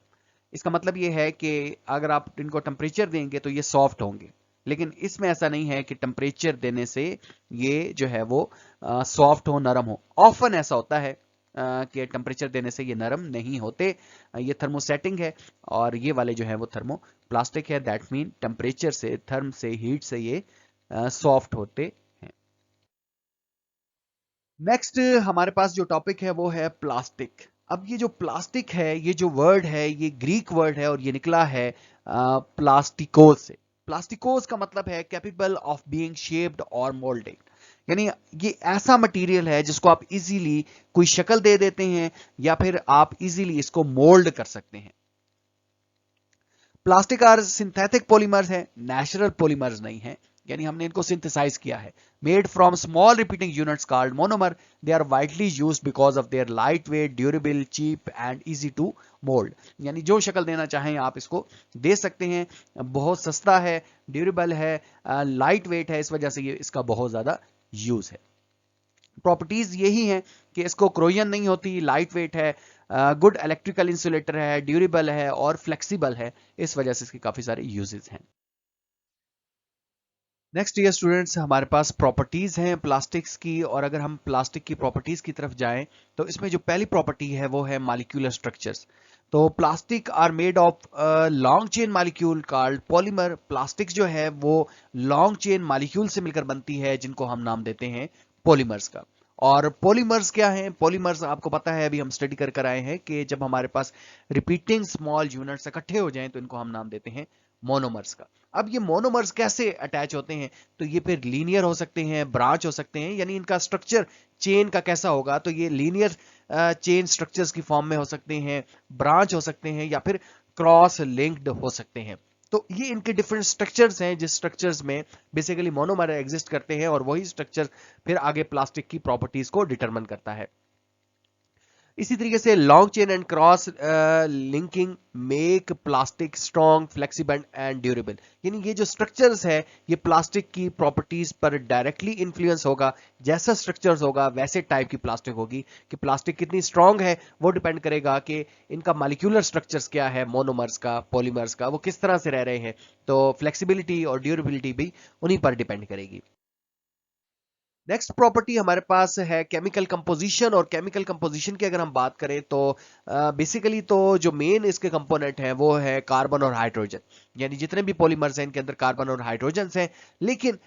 इसका मतलब ये है कि अगर आप इनको टेम्परेचर देंगे तो ये सॉफ्ट होंगे, लेकिन इसमें ऐसा नहीं है कि टेम्परेचर देने से ये जो है वो सॉफ्ट हो, नरम हो। ऑफन ऐसा होता है कि टेम्परेचर देने से ये नरम नहीं होते। ये थर्मोसेटिंग है, और ये वाले जो है वो थर्मोप्लास्टिक है। दैट मीन टेम्परेचर से, थर्म से, हीट से ये सॉफ्ट होते हैं। नेक्स्ट हमारे पास जो टॉपिक है वो है प्लास्टिक। अब ये जो प्लास्टिक है, ये जो वर्ड है, ये ग्रीक वर्ड है और ये निकला है प्लास्टिकोस से। प्लास्टिकोस का मतलब है कैपेबल ऑफ बीइंग शेप्ड और मोल्डेड, यानी ये ऐसा मटेरियल है जिसको आप इजीली कोई शक्ल दे देते हैं या फिर आप इजीली इसको मोल्ड कर सकते हैं। प्लास्टिक आर सिंथेटिक पॉलीमर्स है, नेचुरल पॉलीमर्स नहीं है, यानी हमने इनको सिंथेसाइज किया है। Made from small repeating units called monomer, they are widely used because of their light weight, durable, cheap and easy to mould. यानी जो शक्ल देना चाहें आप इसको दे सकते हैं। बहुत सस्ता है, ड्यूरेबल है, लाइट वेट है, इस वजह से ये इसका बहुत ज्यादा यूज है। प्रॉपर्टीज यही हैं कि इसको क्रोजन नहीं होती, लाइट वेट है, गुड इलेक्ट्रिकल इंसुलेटर है, ड्यूरेबल है और फ्लेक्सिबल है, इस वजह से इसके काफी सारे यूजेस हैं। नेक्स्ट ईयर स्टूडेंट्स, हमारे पास प्रॉपर्टीज हैं प्लास्टिक्स की, और अगर हम प्लास्टिक की प्रॉपर्टीज की तरफ जाएं तो इसमें जो पहली प्रॉपर्टी है वो है मॉलिक्यूलर स्ट्रक्चर्स। तो plastic are made of long chain molecule called polymer. Plastic जो है वो लॉन्ग चेन मॉलिक्यूल से मिलकर बनती है, जिनको हम नाम देते हैं पॉलीमर्स का। और पॉलीमर्स क्या हैं? पॉलीमर्स आपको पता है, अभी हम स्टडी कर आए हैं कि जब हमारे पास रिपीटिंग स्मॉल यूनिट्स इकट्ठे हो जाएं तो इनको हम नाम देते हैं मोनोमर्स का। अब ये मोनोमर्स कैसे अटैच होते हैं? तो ये फिर लीनियर हो सकते हैं, ब्रांच हो सकते हैं, यानी इनका स्ट्रक्चर चेन का कैसा होगा, तो ये लीनियर चेन स्ट्रक्चर्स की फॉर्म में हो सकते हैं, ब्रांच हो सकते हैं, या फिर क्रॉस लिंक्ड हो सकते हैं। तो ये इनके डिफरेंट स्ट्रक्चर्स हैं, जिस स्ट्रक्चर्स में बेसिकली मोनोमर एग्जिस्ट करते हैं, और वही स्ट्रक्चर फिर आगे प्लास्टिक की प्रॉपर्टीज को डिटरमिन करता है। इसी तरीके से long chain and cross linking make plastic strong, flexible and durable. यानी ये जो स्ट्रक्चर्स है ये प्लास्टिक की प्रॉपर्टीज पर डायरेक्टली इन्फ्लुएंस होगा। जैसा स्ट्रक्चर्स होगा वैसे टाइप की प्लास्टिक होगी। कि प्लास्टिक कितनी स्ट्रॉन्ग है वो डिपेंड करेगा कि इनका मॉलिक्यूलर स्ट्रक्चर्स क्या है, मोनोमर्स का, पॉलीमर्स का, वो किस तरह से रह रहे हैं। तो फ्लेक्सिबिलिटी और ड्यूरेबिलिटी भी उन्हीं पर डिपेंड करेगी। नेक्स्ट प्रॉपर्टी हमारे पास है केमिकल कंपोजिशन। और केमिकल कंपोजिशन की अगर हम बात करें तो बेसिकली तो जो मेन इसके कंपोनेंट हैं वो है कार्बन और हाइड्रोजन। यानी जितने भी पॉलीमर्स हैं इनके अंदर कार्बन और हाइड्रोजन हैं। लेकिन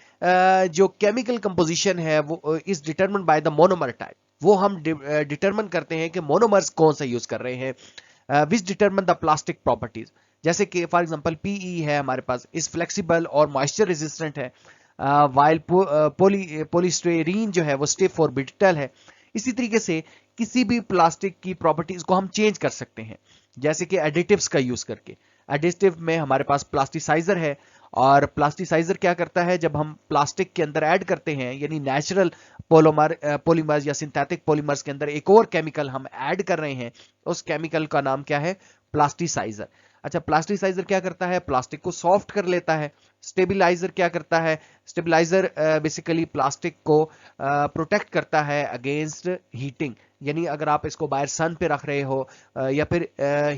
जो केमिकल कंपोजिशन है वो is determined by the monomer type. वो हम डिटरमिन करते हैं कि मोनोमर्स कौन सा यूज कर रहे हैं, विच डिटरमिन द प्लास्टिक प्रॉपर्टीज। जैसे कि फॉर एग्जांपल पीई है हमारे पास, इज फ्लेक्सिबल और मॉइस्चर रेजिस्टेंट है, वाइल पॉलीस्टेरीन जो है वो स्टिफ और ब्रिटल है। इसी तरीके से किसी भी प्लास्टिक की प्रॉपर्टीज को हम चेंज कर सकते हैं, जैसे कि एडिटिव्स का यूज करके। एडिटिव में हमारे पास प्लास्टिसाइजर है, और प्लास्टिसाइजर क्या करता है, जब हम प्लास्टिक के अंदर ऐड करते हैं, यानी नेचुरल पॉलीमर्स या सिंथेटिक पॉलीमर्स के अंदर एक और केमिकल हम ऐड कर रहे हैं, उस केमिकल का नाम क्या है? प्लास्टिसाइजर। अच्छा, प्लास्टिसाइजर क्या करता है? प्लास्टिक को सॉफ्ट कर लेता है। स्टेबलाइजर क्या करता है? स्टेबलाइजर बेसिकली प्लास्टिक को प्रोटेक्ट करता है अगेंस्ट हीटिंग, यानी अगर आप इसको बाहर सन पे रख रहे हो या फिर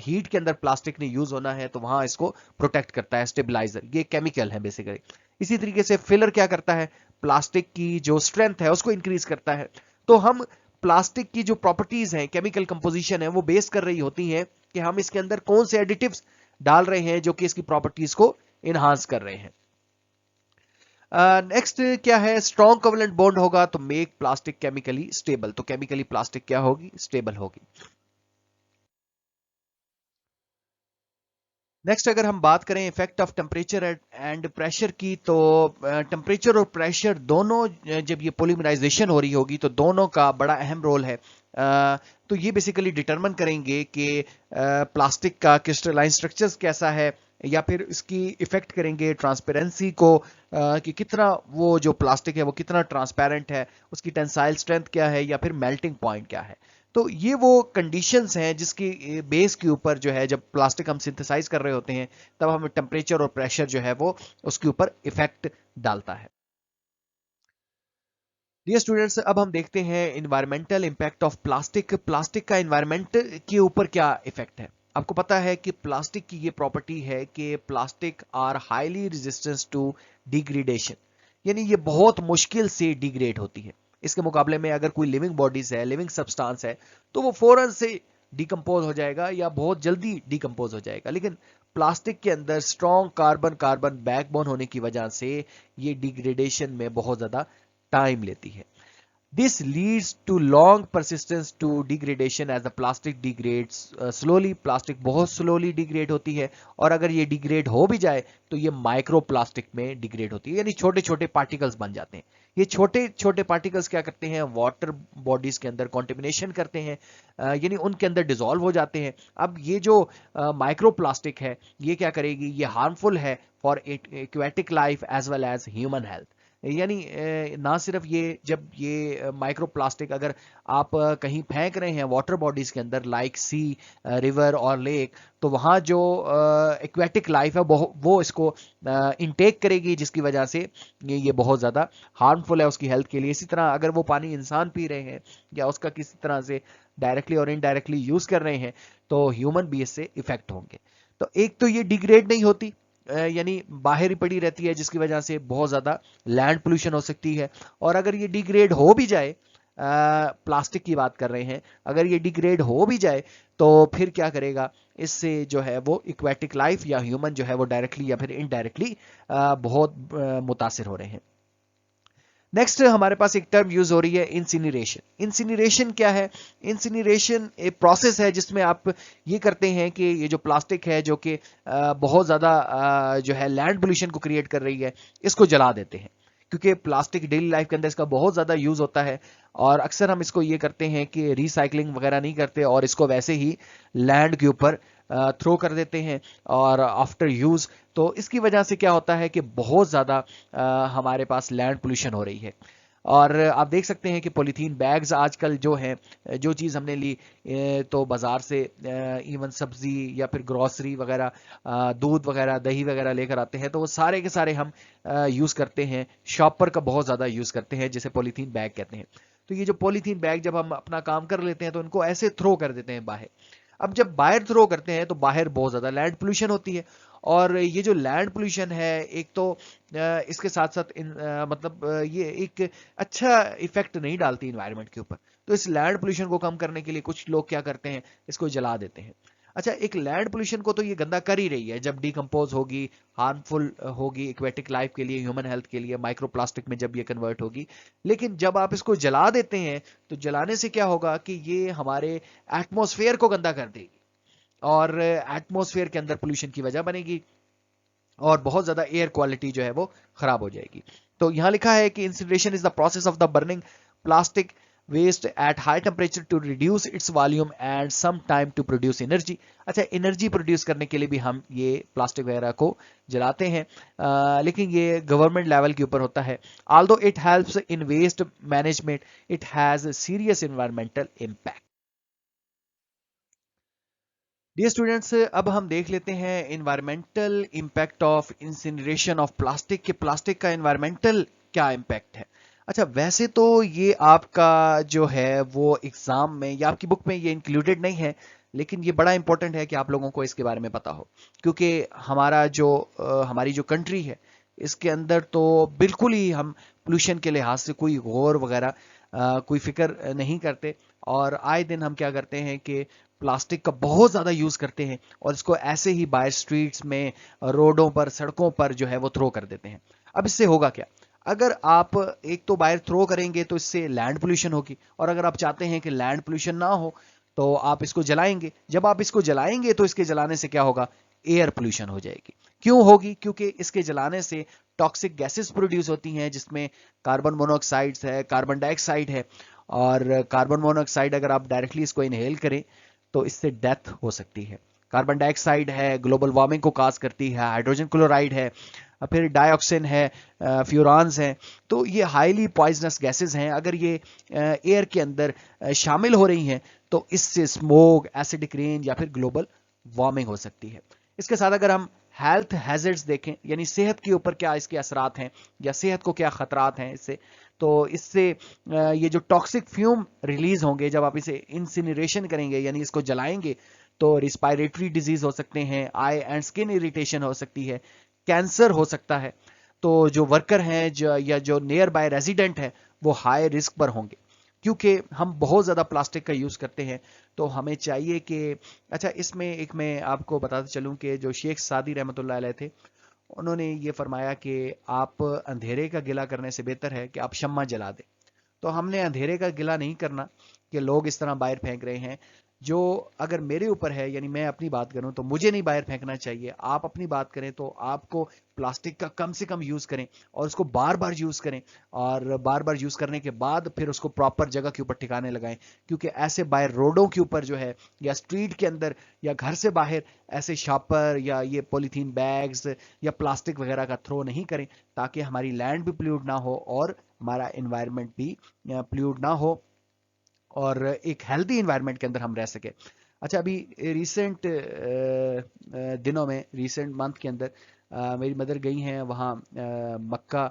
हीट के अंदर प्लास्टिक ने यूज होना है तो वहां इसको प्रोटेक्ट करता है स्टेबलाइजर। ये केमिकल है बेसिकली। इसी तरीके से फिलर क्या करता है? प्लास्टिक की जो स्ट्रेंथ है उसको इंक्रीज करता है। तो हम प्लास्टिक की जो प्रॉपर्टीज हैं, केमिकल कंपोजिशन है, वो बेस कर रही होती हैं कि हम इसके अंदर कौन से एडिटिव्स डाल रहे हैं जो कि इसकी प्रॉपर्टीज को इनहांस कर रहे हैं। नेक्स्ट क्या है? स्ट्रॉन्ग कोवेलेंट बॉन्ड होगा तो मेक प्लास्टिक केमिकली स्टेबल। तो केमिकली प्लास्टिक क्या होगी? स्टेबल होगी। नेक्स्ट अगर हम बात करें effect of temperature and pressure की, तो टेम्परेचर और प्रेशर दोनों जब ये पोलीमराइजेशन हो रही होगी तो दोनों का बड़ा अहम रोल है। तो ये बेसिकली डिटरमिन करेंगे कि प्लास्टिक का क्रिस्टलाइन स्ट्रक्चर कैसा है, या फिर इसकी इफेक्ट करेंगे ट्रांसपेरेंसी को, कि कितना वो जो प्लास्टिक है वो कितना ट्रांसपेरेंट है, उसकी टेंसाइल स्ट्रेंथ क्या है, या फिर मेल्टिंग पॉइंट क्या है। तो ये वो कंडीशंस हैं जिसकी बेस के ऊपर जो है जब प्लास्टिक हम सिंथेसाइज कर रहे होते हैं तब हमें टेम्परेचर और प्रेशर जो है वो उसके ऊपर इफेक्ट डालता है। डियर स्टूडेंट्स, अब हम देखते हैं environmental impact of plastic. Plastic का इन्वायरमेंट के ऊपर क्या इफेक्ट है? आपको पता है कि प्लास्टिक की ये प्रॉपर्टी है कि plastic are highly resistance to degradation, यानी ये बहुत मुश्किल से डिग्रेड होती है। इसके मुकाबले में अगर कोई लिविंग बॉडीज है, लिविंग सब्सटेंस है, तो वो फौरन से डिकम्पोज हो जाएगा या बहुत जल्दी डिकम्पोज हो जाएगा। लेकिन प्लास्टिक के अंदर स्ट्रॉन्ग कार्बन कार्बन बैकबोन होने की वजह से ये डिग्रेडेशन में बहुत ज्यादा टाइम लेती है। This leads to long persistence to degradation as the plastic degrades slowly। Plastic बहुत स्लोली डिग्रेड होती है, और अगर ये डिग्रेड हो भी जाए तो ये माइक्रो प्लास्टिक में डिग्रेड होती है, यानी छोटे छोटे पार्टिकल्स बन जाते हैं। ये छोटे छोटे पार्टिकल्स क्या करते हैं? वाटर बॉडीज के अंदर कॉन्टेमिनेशन करते हैं, यानी उनके अंदर डिसॉल्व हो जाते हैं। अब ये जो माइक्रो प्लास्टिक है ये क्या करेगी? ये हार्मफुल है for aquatic life as well as human health. यानी ना सिर्फ ये, जब ये माइक्रो प्लास्टिक अगर आप कहीं फेंक रहे हैं वाटर बॉडीज के अंदर लाइक सी, रिवर और लेक, तो वहाँ जो एक्वेटिक लाइफ है वो इसको इनटेक करेगी, जिसकी वजह से ये बहुत ज़्यादा हार्मफुल है उसकी हेल्थ के लिए। इसी तरह अगर वो पानी इंसान पी रहे हैं या उसका किसी तरह से डायरेक्टली और इनडायरेक्टली यूज़ कर रहे हैं तो ह्यूमन भी इससे इफेक्ट होंगे। तो एक तो ये डिग्रेड नहीं होती, यानी बाहर ही पड़ी रहती है, जिसकी वजह से बहुत ज्यादा लैंड पोल्यूशन हो सकती है। और अगर ये डिग्रेड हो भी जाए, प्लास्टिक की बात कर रहे हैं, अगर ये डिग्रेड हो भी जाए तो फिर क्या करेगा? इससे जो है वो इक्वेटिक लाइफ या ह्यूमन जो है वो डायरेक्टली या फिर इनडायरेक्टली बहुत मुतासिर हो रहे हैं। नेक्स्ट हमारे पास एक टर्म यूज हो रही है इंसिनरेशन। इंसिनरेशन क्या है? इंसिनरेशन एक प्रोसेस है जिसमें आप ये करते हैं कि ये जो प्लास्टिक है जो कि बहुत ज़्यादा जो है लैंड पोल्यूशन को क्रिएट कर रही है, इसको जला देते हैं। क्योंकि प्लास्टिक डेली लाइफ के अंदर इसका बहुत ज़्यादा यूज़ होता है, और अक्सर हम इसको ये करते हैं कि रिसाइकलिंग वगैरह नहीं करते और इसको वैसे ही लैंड के ऊपर थ्रो कर देते हैं और आफ्टर यूज़। तो इसकी वजह से क्या होता है कि बहुत ज़्यादा हमारे पास लैंड पोल्यूशन हो रही है। और आप देख सकते हैं कि पॉलीथीन बैग्स आजकल जो हैं, जो चीज़ हमने ली तो बाज़ार से इवन सब्ज़ी या फिर ग्रॉसरी वगैरह, दूध वगैरह, दही वगैरह लेकर आते हैं, तो वो सारे के सारे हम यूज़ करते हैं। शॉपर का बहुत ज़्यादा यूज़ करते हैं जिसे पॉलीथीन बैग कहते हैं। तो ये जो पॉलीथीन बैग जब हम अपना काम कर लेते हैं तो उनको ऐसे थ्रो कर देते हैं बाहर। अब जब बाहर थ्रो करते हैं तो बाहर बहुत ज़्यादा लैंड पोल्यूशन होती है, और ये जो लैंड पोल्यूशन है एक तो इसके साथ साथ मतलब ये एक अच्छा इफेक्ट नहीं डालती इन्वायरमेंट के ऊपर। तो इस लैंड पोल्यूशन को कम करने के लिए कुछ लोग क्या करते हैं? इसको जला देते हैं। अच्छा, एक लैंड पोल्यूशन को तो ये गंदा कर ही रही है, जब डिकम्पोज होगी हार्मफुल होगी एक्वेटिक लाइफ के लिए, ह्यूमन हेल्थ के लिए, माइक्रोप्लास्टिक में जब ये कन्वर्ट होगी। लेकिन जब आप इसको जला देते हैं तो जलाने से क्या होगा कि ये हमारे एटमॉस्फेयर को गंदा कर देगी, और एटमॉस्फेयर के अंदर पोल्यूशन की वजह बनेगी, और बहुत ज्यादा एयर क्वालिटी जो है वो खराब हो जाएगी। तो यहां लिखा है कि incineration is the process of the burning plastic waste at high temperature to reduce its volume and some time to produce energy. अच्छा, एनर्जी प्रोड्यूस करने के लिए भी हम ये प्लास्टिक वगैरह को जलाते हैं, लेकिन ये गवर्नमेंट लेवल के ऊपर होता है। Although it helps in waste management, it has serious environmental impact. Dear students, अब हम देख लेते हैं environmental impact of incineration of plastic के प्लास्टिक का इन्वायरमेंटल क्या इम्पैक्ट है। अच्छा, वैसे तो ये आपका जो है वो एग्जाम में या आपकी बुक में ये इंक्लूडेड नहीं है, लेकिन ये बड़ा इंपॉर्टेंट है कि आप लोगों को इसके बारे में पता हो, क्योंकि हमारी जो कंट्री है इसके अंदर तो बिल्कुल ही हम पोल्यूशन के लिहाज से कोई गौर वगैरह कोई फिक्र नहीं करते, और आए दिन हम क्या करते हैं कि प्लास्टिक का बहुत ज़्यादा यूज़ करते हैं और इसको ऐसे ही बाय स्ट्रीट्स में, रोडों पर, सड़कों पर जो है वो थ्रो कर देते हैं। अब इससे होगा क्या? अगर आप एक तो बाहर थ्रो करेंगे तो इससे लैंड पोल्यूशन होगी, और अगर आप चाहते हैं कि लैंड पोल्यूशन ना हो तो आप इसको जलाएंगे। जब आप इसको जलाएंगे तो इसके जलाने से क्या होगा? एयर पोल्यूशन हो जाएगी। क्यों होगी? क्योंकि इसके जलाने से टॉक्सिक गैसेस प्रोड्यूस होती हैं, जिसमें कार्बन मोनोऑक्साइड है, कार्बन डाइऑक्साइड है, और कार्बन मोनोऑक्साइड अगर आप डायरेक्टली इसको इनहेल करें तो इससे डेथ हो सकती है। कार्बन डाइऑक्साइड है, ग्लोबल वार्मिंग को काज करती है, हाइड्रोजन क्लोराइड है, फिर डाइऑक्सिन है, फ्यूरान्स हैं। तो ये हाईली पॉइजनस गैसेस हैं। अगर ये एयर के अंदर शामिल हो रही हैं तो इससे स्मोक, एसिडिक रेन या फिर ग्लोबल वार्मिंग हो सकती है। इसके साथ अगर हम हेल्थ हैजर्ड्स देखें, यानी सेहत के ऊपर क्या इसके असरात हैं या सेहत को क्या खतरात हैं इससे, तो इससे ये जो टॉक्सिक फ्यूम रिलीज होंगे जब आप इसे इंसिनरेशन करेंगे यानी इसको जलाएंगे, तो रिस्पायरेटरी डिजीज हो सकते हैं, आई एंड स्किन इरिटेशन हो सकती है, कैंसर हो सकता है। तो जो वर्कर हैं या जो नियर बाय रेजिडेंट है वो हाई रिस्क पर होंगे, क्योंकि हम बहुत ज़्यादा प्लास्टिक का यूज़ करते हैं। तो हमें चाहिए कि, अच्छा इसमें एक मैं आपको बताते चलूँ कि जो शेख सादी रहमतुल्लाह अलैह थे, उन्होंने ये फरमाया कि आप अंधेरे का गिला करने से बेहतर है कि आप शम्मा जला दें। तो हमने अंधेरे का गिला नहीं करना कि लोग इस तरह बाहर फेंक रहे हैं। जो अगर मेरे ऊपर है, यानी मैं अपनी बात करूं तो मुझे नहीं बाहर फेंकना चाहिए। आप अपनी बात करें तो आपको प्लास्टिक का कम से कम यूज करें और उसको बार बार यूज करें, और बार बार यूज करने के बाद फिर उसको प्रॉपर जगह के ऊपर ठिकाने लगाएं। क्योंकि ऐसे बाहर रोडों के ऊपर जो है या स्ट्रीट के अंदर या घर से बाहर ऐसे शॉपर या ये पॉलीथीन बैग्स या प्लास्टिक वगैरह का थ्रो नहीं करें, ताकि हमारी लैंड भी पोल्यूट ना हो और हमारा एनवायरनमेंट भी पोल्यूट ना हो और एक हेल्दी एनवायरनमेंट के अंदर हम रह सके। अच्छा, अभी रिसेंट दिनों में, रिसेंट मंथ के अंदर मेरी मदर गई हैं वहाँ मक्का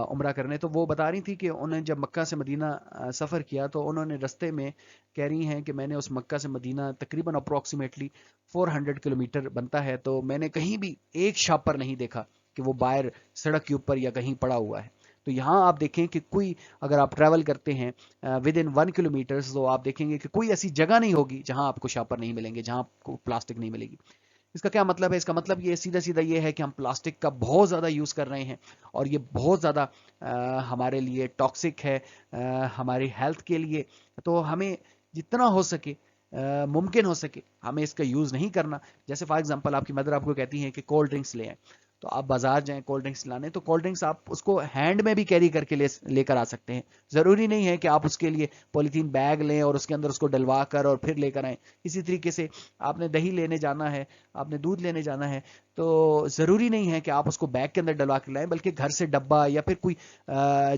उम्रा करने। तो वो बता रही थी कि उन्होंने जब मक्का से मदीना सफ़र किया तो उन्होंने रास्ते में कह रही हैं कि मैंने उस मक्का से मदीना तकरीबन अप्रोक्सीमेटली 400 किलोमीटर बनता है, तो मैंने कहीं भी एक शॉप पर नहीं देखा कि वो बाहर सड़क के ऊपर या कहीं पड़ा हुआ है। तो यहाँ आप देखें कि कोई, अगर आप ट्रैवल करते हैं विद इन 1 किलोमीटर, तो आप देखेंगे कि कोई ऐसी जगह नहीं होगी जहां आपको शॉपर नहीं मिलेंगे, जहां आपको प्लास्टिक नहीं मिलेगी। इसका क्या मतलब है? इसका मतलब ये सीधा सीधा ये है कि हम प्लास्टिक का बहुत ज़्यादा यूज़ कर रहे हैं और ये बहुत ज़्यादा हमारे लिए टॉक्सिक है, हमारी हेल्थ के लिए। तो हमें जितना हो सके, मुमकिन हो सके, हमें इसका यूज़ नहीं करना। जैसे फॉर एग्जांपल आपकी मदर आपको कहती हैं कि कोल्ड ड्रिंक्स ले आए, तो आप बाजार जाएं कोल्ड ड्रिंक्स लाने, तो कोल्ड ड्रिंक्स आप उसको हैंड में भी कैरी करके लेकर आ सकते हैं। ज़रूरी नहीं है कि आप उसके लिए पॉलीथीन बैग लें और उसके अंदर उसको डलवा कर और फिर लेकर आएँ। इसी तरीके से आपने दही लेने जाना है, आपने दूध लेने जाना है, तो ज़रूरी नहीं है कि आप उसको बैग के अंदर डलवा कर लाएं, बल्कि घर से डब्बा या फिर कोई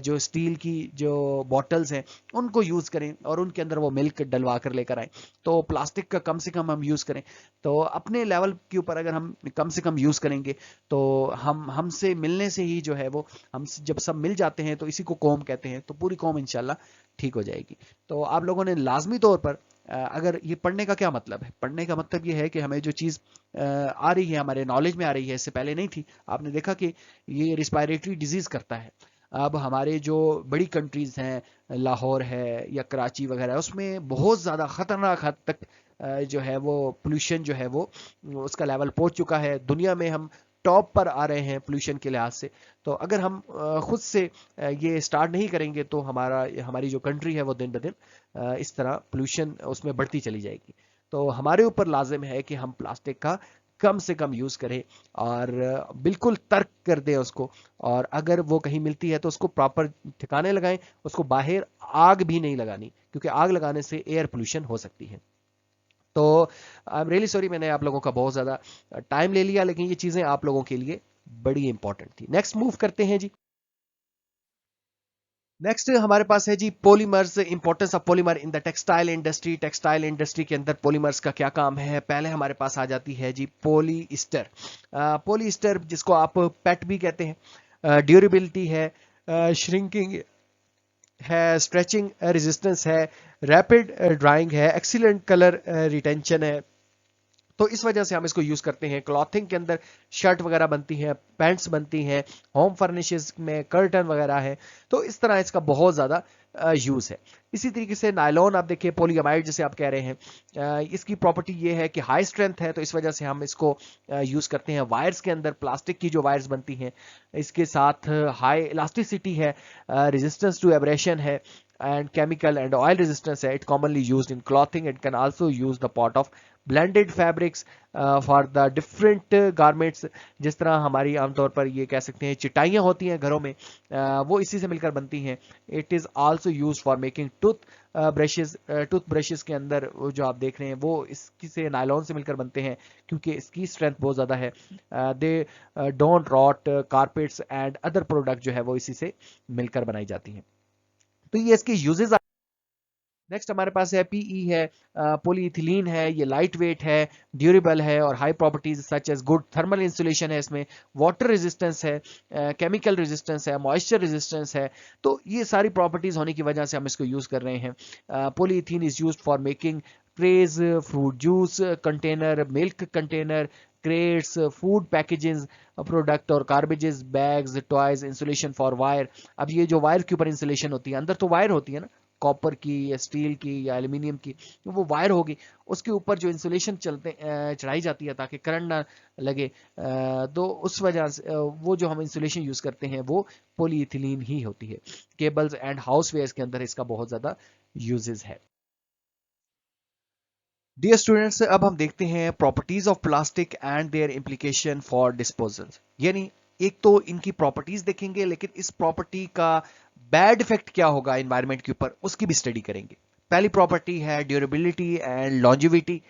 जो स्टील की जो बॉटल्स हैं उनको यूज़ करें और उनके अंदर वो मिल्क डलवा कर लेकर आएँ। तो प्लास्टिक का कम से कम हम यूज़ करें। तो अपने लेवल के ऊपर अगर हम कम से कम यूज़ करेंगे तो हम हमसे मिलने से ही जो है वो, हम जब सब मिल जाते हैं तो इसी को कौम कहते हैं, तो पूरी कौम इंशाल्लाह ठीक हो जाएगी। तो आप लोगों ने लाजमी तौर पर, अगर ये पढ़ने का क्या मतलब है? पढ़ने का मतलब ये है कि हमें जो चीज़ आ रही है, हमारे नॉलेज में आ रही है, इससे पहले नहीं थी। आपने देखा कि ये रिस्पायरेटरी डिजीज़ करता है। अब हमारे जो बड़ी कंट्रीज हैं, लाहौर है या कराची वगैरह, उसमें बहुत ज़्यादा ख़तरनाक हद तक जो है वो पोल्यूशन जो है वो उसका लेवल पहुंच चुका है। दुनिया में हम टॉप पर आ रहे हैं पोल्यूशन के लिहाज से। तो अगर हम खुद से ये स्टार्ट नहीं करेंगे तो हमारी जो कंट्री है वो दिन ब दिन इस तरह पोल्यूशन उसमें बढ़ती चली जाएगी। तो हमारे ऊपर लाजिम है कि हम प्लास्टिक का कम से कम यूज़ करें और बिल्कुल तर्क कर दें उसको, और अगर वो कहीं मिलती है तो उसको प्रॉपर ठिकाने लगाएं। उसको बाहर आग भी नहीं लगानी, क्योंकि आग लगाने से एयर पोल्यूशन हो सकती है। तो आई एम रियली सॉरी, मैंने आप लोगों का बहुत ज़्यादा टाइम ले लिया, लेकिन ये चीज़ें आप लोगों के लिए बड़ी इंपॉर्टेंट थी। नेक्स्ट मूव करते हैं जी। नेक्स्ट हमारे पास है जी polymers, importance of polymer in the textile industry. Textile industry के अंदर पॉलीमर्स का क्या काम है? पहले हमारे पास आ जाती है जी पॉलीस्टर। पॉलीस्टर जिसको आप पेट भी कहते हैं, ड्यूरेबिलिटी है, श्रिंकिंग है, स्ट्रेचिंग रेजिस्टेंस है, रैपिड ड्राइंग है, एक्सीलेंट कलर रिटेंशन है। तो इस वजह से हम इसको यूज करते हैं क्लॉथिंग के अंदर, शर्ट वगैरह बनती हैं, पैंट्स बनती हैं, होम फर्निशेस में कर्टन वगैरह है। तो इस तरह इसका बहुत ज्यादा यूज है। इसी तरीके से नायलॉन आप देखिए, पॉलीअमाइड जिसे आप कह रहे हैं, इसकी प्रॉपर्टी ये है कि हाई स्ट्रेंथ है, तो इस वजह से हम इसको यूज करते हैं वायर्स के अंदर। प्लास्टिक की जो वायर्स बनती हैं, इसके साथ हाई इलास्टिसिटी है, रेजिस्टेंस टू एब्रेशन है, and chemical and oil resistance है. It commonly used in clothing. It can also use the part of blended fabrics for the different garments. जिस तरह हमारी आमतौर पर ये कह सकते हैं चटाइयाँ होती हैं घरों में, वो इसी से मिलकर बनती हैं. It is also used for making tooth brushes. Tooth brushes के अंदर जो आप देख रहे हैं वो इसकी से नायलॉन से मिलकर बनते हैं, क्योंकि इसकी स्ट्रेंथ बहुत ज़्यादा है. They don't rot carpets and other product जो है वो इसी से मिलकर बनाई जाती हैं. तो ये इसके यूजेस. नेक्स्ट हमारे पास है पीई है, पॉलीइथिलीन है. ये लाइट वेट है, ड्यूरेबल है और high properties such as good thermal insulation है इसमें, वाटर रेजिस्टेंस है, केमिकल रेजिस्टेंस है, मॉइस्चर रेजिस्टेंस है. तो ये सारी प्रॉपर्टीज होने की वजह से हम इसको यूज कर रहे हैं. Polyethene is used for making trays, fruit juice container, milk container, crates, food packages, product और garbages, bags, toys. Insulation for wire. अब ये जो वायर के ऊपर इंसुलेशन होती है, अंदर तो वायर होती है ना, कॉपर की या स्टील की या एल्यूमिनियम की, तो वो वायर होगी, उसके ऊपर जो इंसुलेशन चढ़ाई जाती है ताकि करंट ना लगे. तो उस वजह से वो जो हम इंसुलेशन यूज करते हैं वो पॉलीइथिलीन ही होती है. केबल्स एंड हाउसवेयर्स के अंदर इसका बहुत ज्यादा यूजेस है. डियर स्टूडेंट्स, अब हम देखते हैं properties of plastic and their implication for disposal. यानी एक तो इनकी प्रॉपर्टीज देखेंगे, लेकिन इस प्रॉपर्टी का बैड इफेक्ट क्या होगा एनवायरनमेंट के ऊपर उसकी भी स्टडी करेंगे. पहली प्रॉपर्टी है ड्यूरेबिलिटी एंड लॉन्जिविटी.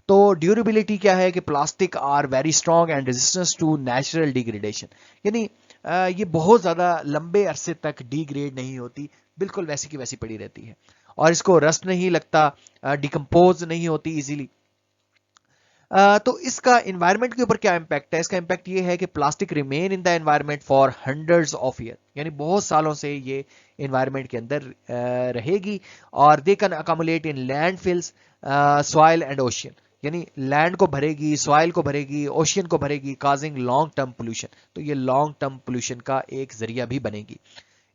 तो ड्यूरेबिलिटी क्या है कि plastic are very strong and resistance to natural degradation. यानी ये बहुत ज्यादा लंबे अरसे तक डिग्रेड नहीं होती, बिल्कुल वैसी की वैसी पड़ी रहती है, और इसको रस्ट नहीं लगता, डिकम्पोज नहीं होती इजीली. तो इसका एनवायरनमेंट के ऊपर क्या इंपैक्ट है? इसका इंपैक्ट ये है कि plastic remain in the environment for hundreds of year. यानी बहुत सालों से ये एनवायरनमेंट के अंदर रहेगी. और they can accumulate in landfills, soil and ocean. यानी लैंड को भरेगी, सॉइल को भरेगी, ओशियन को भरेगी, काजिंग लॉन्ग टर्म पोल्यूशन. तो ये लॉन्ग टर्म पोल्यूशन का एक जरिया भी बनेगी.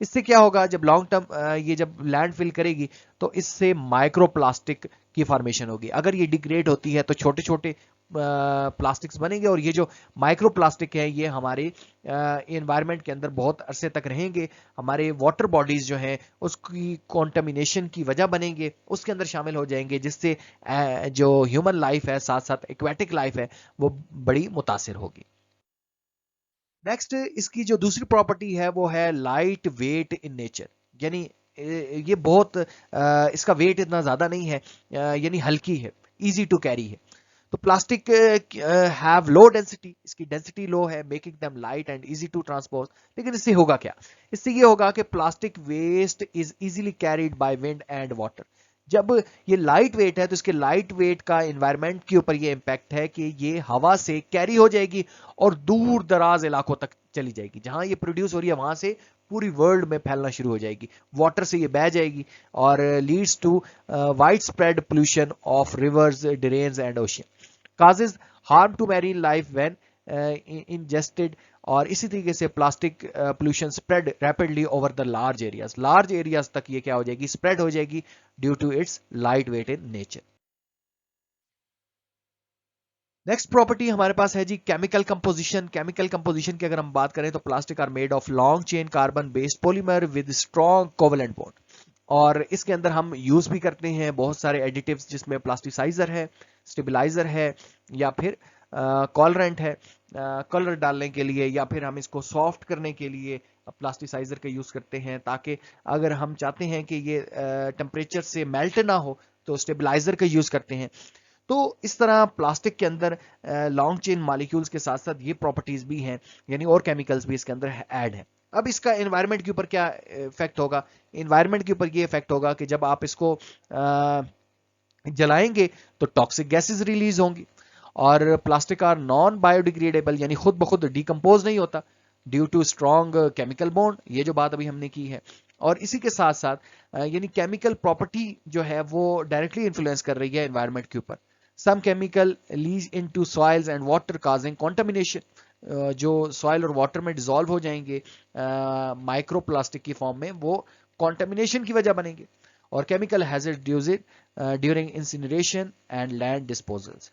इससे क्या होगा, जब लॉन्ग टर्म ये जब लैंड फिल करेगी तो इससे माइक्रो प्लास्टिक की फॉर्मेशन होगी. अगर ये डिग्रेड होती है तो छोटे छोटे प्लास्टिक्स बनेंगे, और ये जो माइक्रो प्लास्टिक है ये हमारे एनवायरनमेंट के अंदर बहुत अरसे तक रहेंगे. हमारे वाटर बॉडीज जो हैं उसकी कॉन्टामिनेशन की वजह बनेंगे, उसके अंदर शामिल हो जाएंगे, जिससे जो ह्यूमन लाइफ है साथ साथ एक्वेटिक लाइफ है वो बड़ी मुतासिर होगी. नेक्स्ट इसकी जो दूसरी प्रॉपर्टी है वो है लाइट वेट इन नेचर. यानी ये बहुत इसका वेट इतना ज्यादा नहीं है, यानी हल्की है, इजी टू कैरी है. तो प्लास्टिक हैव लो डेंसिटी, इसकी डेंसिटी लो है, making them light and easy to transport. लेकिन इससे होगा क्या? इससे ये होगा कि plastic waste is easily carried by wind and water. जब ये लाइट वेट है तो इसके लाइट वेट का एनवायरनमेंट के ऊपर ये इंपैक्ट है कि ये हवा से कैरी हो जाएगी और दूर दराज इलाकों तक चली जाएगी. जहां ये प्रोड्यूस हो रही है वहां से पूरी वर्ल्ड में फैलना शुरू हो जाएगी. वाटर से ये बह जाएगी और leads to wide spread pollution of rivers, drains and ocean. Causes harm to marine life when ingested. और इसी तरीके से plastic pollution spread rapidly over the large areas. Large areas तक ये क्या हो जाएगी, स्प्रेड हो जाएगी due to its light weight in nature. Next property हमारे पास है जी केमिकल कंपोजिशन. केमिकल कंपोजिशन की अगर हम बात करें तो plastic are made of long chain carbon based polymer with strong covalent bond. और इसके अंदर हम यूज भी करते हैं बहुत सारे एडिटिव्स, जिसमें प्लास्टिसाइजर है, स्टेबलाइजर है, या फिर कॉलरेंट है कलर डालने के लिए, या फिर हम इसको सॉफ्ट करने के लिए प्लास्टिसाइजर का यूज करते हैं, ताकि अगर हम चाहते हैं कि ये टेम्परेचर से मेल्ट ना हो तो स्टेबलाइजर का यूज करते हैं. तो इस तरह प्लास्टिक के अंदर लॉन्ग चेन मॉलिक्यूल्स के साथ साथ ये प्रॉपर्टीज भी हैं, यानी और केमिकल्स भी इसके अंदर ऐड हैं. اب اس کا انوائرمنٹ کے اوپر کیا افیکٹ ہوگا؟ انوائرمنٹ کے اوپر یہ افیکٹ ہوگا کہ جب آپ اس کو جلائیں گے تو ٹاکسک گیسز ریلیز ہوں گی، اور plastic are non biodegradable, یعنی خود بخود ڈیکمپوز نہیں ہوتا due to strong chemical bond, یہ جو بات ابھی ہم نے کی ہے. اور اسی کے ساتھ ساتھ یعنی کیمیکل پراپرٹی جو ہے وہ ڈائریکٹلی انفلوئنس کر رہی ہے انوائرمنٹ کے اوپر. Some chemical leach into soils and water causing contamination, جو سوائل اور واٹر میں ڈیزالو ہو جائیں گے مائکرو پلاسٹک کی فارم میں، وہ کانٹامینیشن کی وجہ بنیں گے. اور chemical hazard during incineration and land disposals.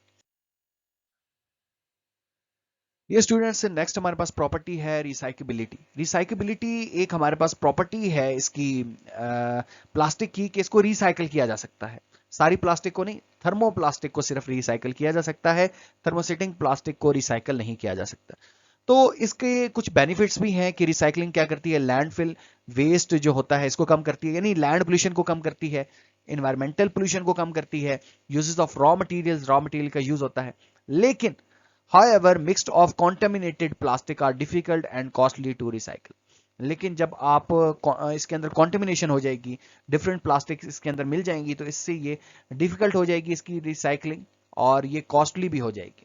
یہ اسٹوڈینٹس نیکسٹ ہمارے پاس پراپرٹی ہے ریسائکیبلٹی. ریسائکیبلٹی ایک ہمارے پاس پراپرٹی ہے اس کی پلاسٹک کی کہ اس کو ریسائکل کیا جا سکتا ہے. ساری پلاسٹک کو نہیں، تھرمو پلاسٹک کو صرف ریسائکل کیا جا سکتا ہے، تھرموسیٹنگ پلاسٹک کو ریسائکل نہیں کیا جا سکتا. تو اس کے کچھ بینیفٹس بھی ہیں کہ ریسائکلنگ کیا کرتی ہے، لینڈ فل ویسٹ جو ہوتا ہے اس کو کم کرتی ہے، یعنی لینڈ پولوشن کو کم کرتی ہے، انوائرمنٹل پولوشن کو کم کرتی ہے، یوزز آف را مٹیریل کا یوز ہوتا ہے. لیکن however mixed of contaminated plastic are difficult and costly to recycle. لیکن جب آپ اس کے اندر کانٹامینیشن ہو جائے گی، ڈفرینٹ پلاسٹک اس کے اندر مل جائیں گی، تو اس سے یہ ڈیفیکلٹ ہو جائے گی اس کی ریسائکلنگ، اور یہ کاسٹلی بھی ہو جائے گی.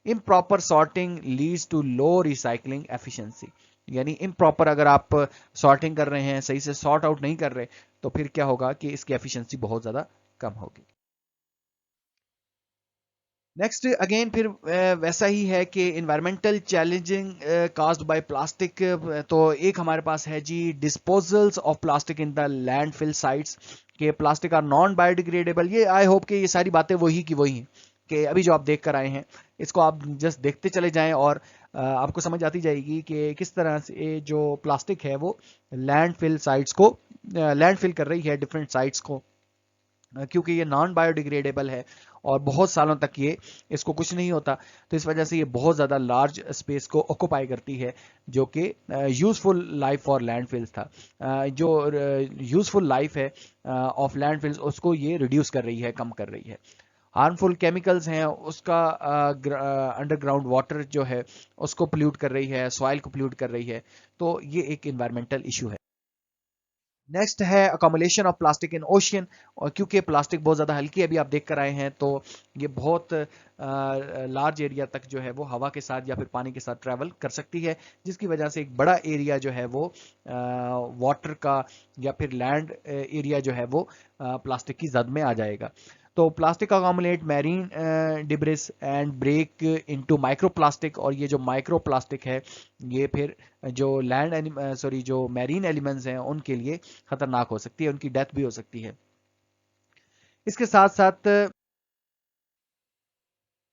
Improper sorting leads to low recycling efficiency, یعنی امپراپر اگر آپ سارٹنگ کر رہے ہیں، صحیح سے سارٹ آؤٹ نہیں کر رہے، تو پھر کیا ہوگا کہ اس کی ایفیشنسی بہت زیادہ کم ہوگی. نیکسٹ اگین پھر ویسا ہی ہے کہ environmental challenging caused by plastic. تو ایک ہمارے پاس ہے جی disposals of plastic in the landfill sites, کہ plastic are non biodegradable. یہ آئی ہوپ کہ یہ ساری باتیں وہی کی وہی ہیں کہ ابھی جو آپ دیکھ کر آئے ہیں، اس کو آپ جسٹ دیکھتے چلے جائیں اور آپ کو سمجھ آتی جائے گی کہ کس طرح سے جو پلاسٹک ہے وہ لینڈ فل سائٹس کو لینڈ فل کر رہی ہے ڈفرینٹ سائٹس کو، کیونکہ یہ نان بایو ڈیگریڈیبل ہے اور بہت سالوں تک یہ اس کو کچھ نہیں ہوتا. تو اس وجہ سے یہ بہت زیادہ لارج اسپیس کو آکوپائی کرتی ہے، جو کہ یوزفل لائف فار لینڈ فلز تھا. جو یوزفل لائف ہے آف لینڈ فلز، اس کو یہ ریڈیوس کر رہی ہے، کم کر رہی ہے. ہارمفل کیمیکلز ہیں، اس کا انڈر گراؤنڈ واٹر جو ہے اس کو پلیوٹ کر رہی ہے، سوائل کو پلیوٹ کر رہی ہے. تو یہ ایک انوائرمنٹل ایشو ہے. نیکسٹ ہے accumulation of plastic in ocean, اور کیونکہ پلاسٹک بہت زیادہ ہلکی ہے، ابھی آپ دیکھ کر آئے ہیں، تو یہ بہت لارج ایریا تک جو ہے وہ ہوا کے ساتھ یا پھر پانی کے ساتھ ٹریول کر سکتی ہے، جس کی وجہ سے ایک بڑا ایریا جو ہے وہ واٹر کا یا پھر لینڈ ایریا جو ہے وہ پلاسٹک کی زد میں آ جائے گا. تو plastic accumulate marine debris and break into microplastic, اور یہ جو مائکرو پلاسٹک ہے یہ پھر جو جو میرین ایلیمنٹس ہیں ان کے لیے خطرناک ہو سکتی ہے، ان کی ڈیتھ بھی ہو سکتی ہے. اس کے ساتھ ساتھ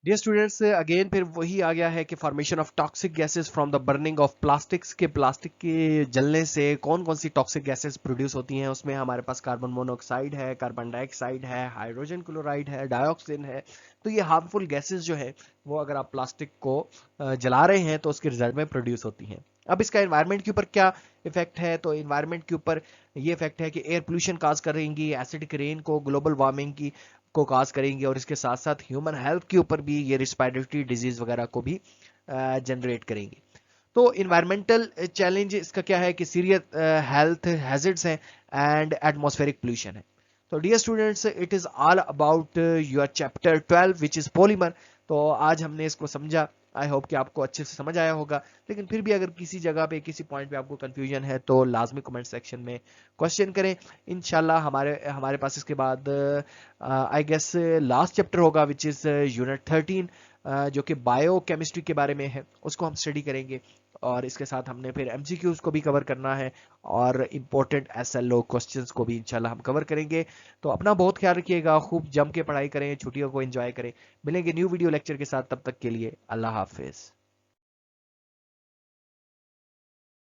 ڈیئر اسٹوڈینٹس اگین پھر وہی آ گیا ہے کہ formation of toxic gases from the burning of plastics, کے پلاسٹک کے جلنے سے کون کون سی ٹاکسک گیسز پروڈیوس ہوتی ہیں. اس میں ہمارے پاس کاربن مونوکسائڈ ہے، کاربن ڈائی آکسائڈ ہے، ہائیڈروجن کلورائڈ ہے، ڈائی آکسین ہے. تو یہ ہارمفل گیسز جو ہے وہ اگر آپ پلاسٹک کو جلا رہے ہیں تو اس کے رزلٹ میں پروڈیوس ہوتی ہیں. اب اس کا انوائرمنٹ کے اوپر کیا افیکٹ ہے؟ تو انوائرمنٹ کے اوپر یہ افیکٹ ہے کہ ایئر پولوشن کاز کریں گی، ایسیڈک رین کو، گلوبل وارمنگ کی کو کاز کریں گی، اور اس کے ساتھ ساتھ ہیومن ہیلتھ کے اوپر بھی یہ ریسپائریٹری ڈیزیز وغیرہ کو بھی جنریٹ کریں گی. تو انوائرمنٹل چیلنج اس کا کیا ہے کہ سیریس ہیلتھ ہیزارڈز ہیں اینڈ ایٹماسفیرک پولوشن ہے. تو dear students it is all about your chapter 12 which is polymer. تو آج ہم نے اس کو سمجھا، آئی ہوپ کہ آپ کو اچھے سے سمجھ آیا ہوگا. لیکن پھر بھی اگر کسی جگہ پہ کسی پوائنٹ پہ آپ کو کنفیوژن ہے تو لازمی کمنٹ سیکشن میں کوشچن کریں. انشاءاللہ ہمارے پاس اس کے بعد آئی گیس لاسٹ چیپٹر ہوگا وچ از یونٹ 13 جو کہ بایو کیمسٹری کے بارے میں ہے، اس کو ہم اسٹڈی کریں گے. اور اس کے ساتھ ہم نے پھر ایم سی کیوز کو بھی کور کرنا ہے، اور important S L O questions کو بھی انشاءاللہ ہم کور کریں گے. تو اپنا بہت خیال رکھیے گا، خوب جم کے پڑھائی کریں، چھٹیوں کو انجوائے کریں. ملیں گے نیو ویڈیو لیکچر کے ساتھ، تب تک کے لیے اللہ حافظ.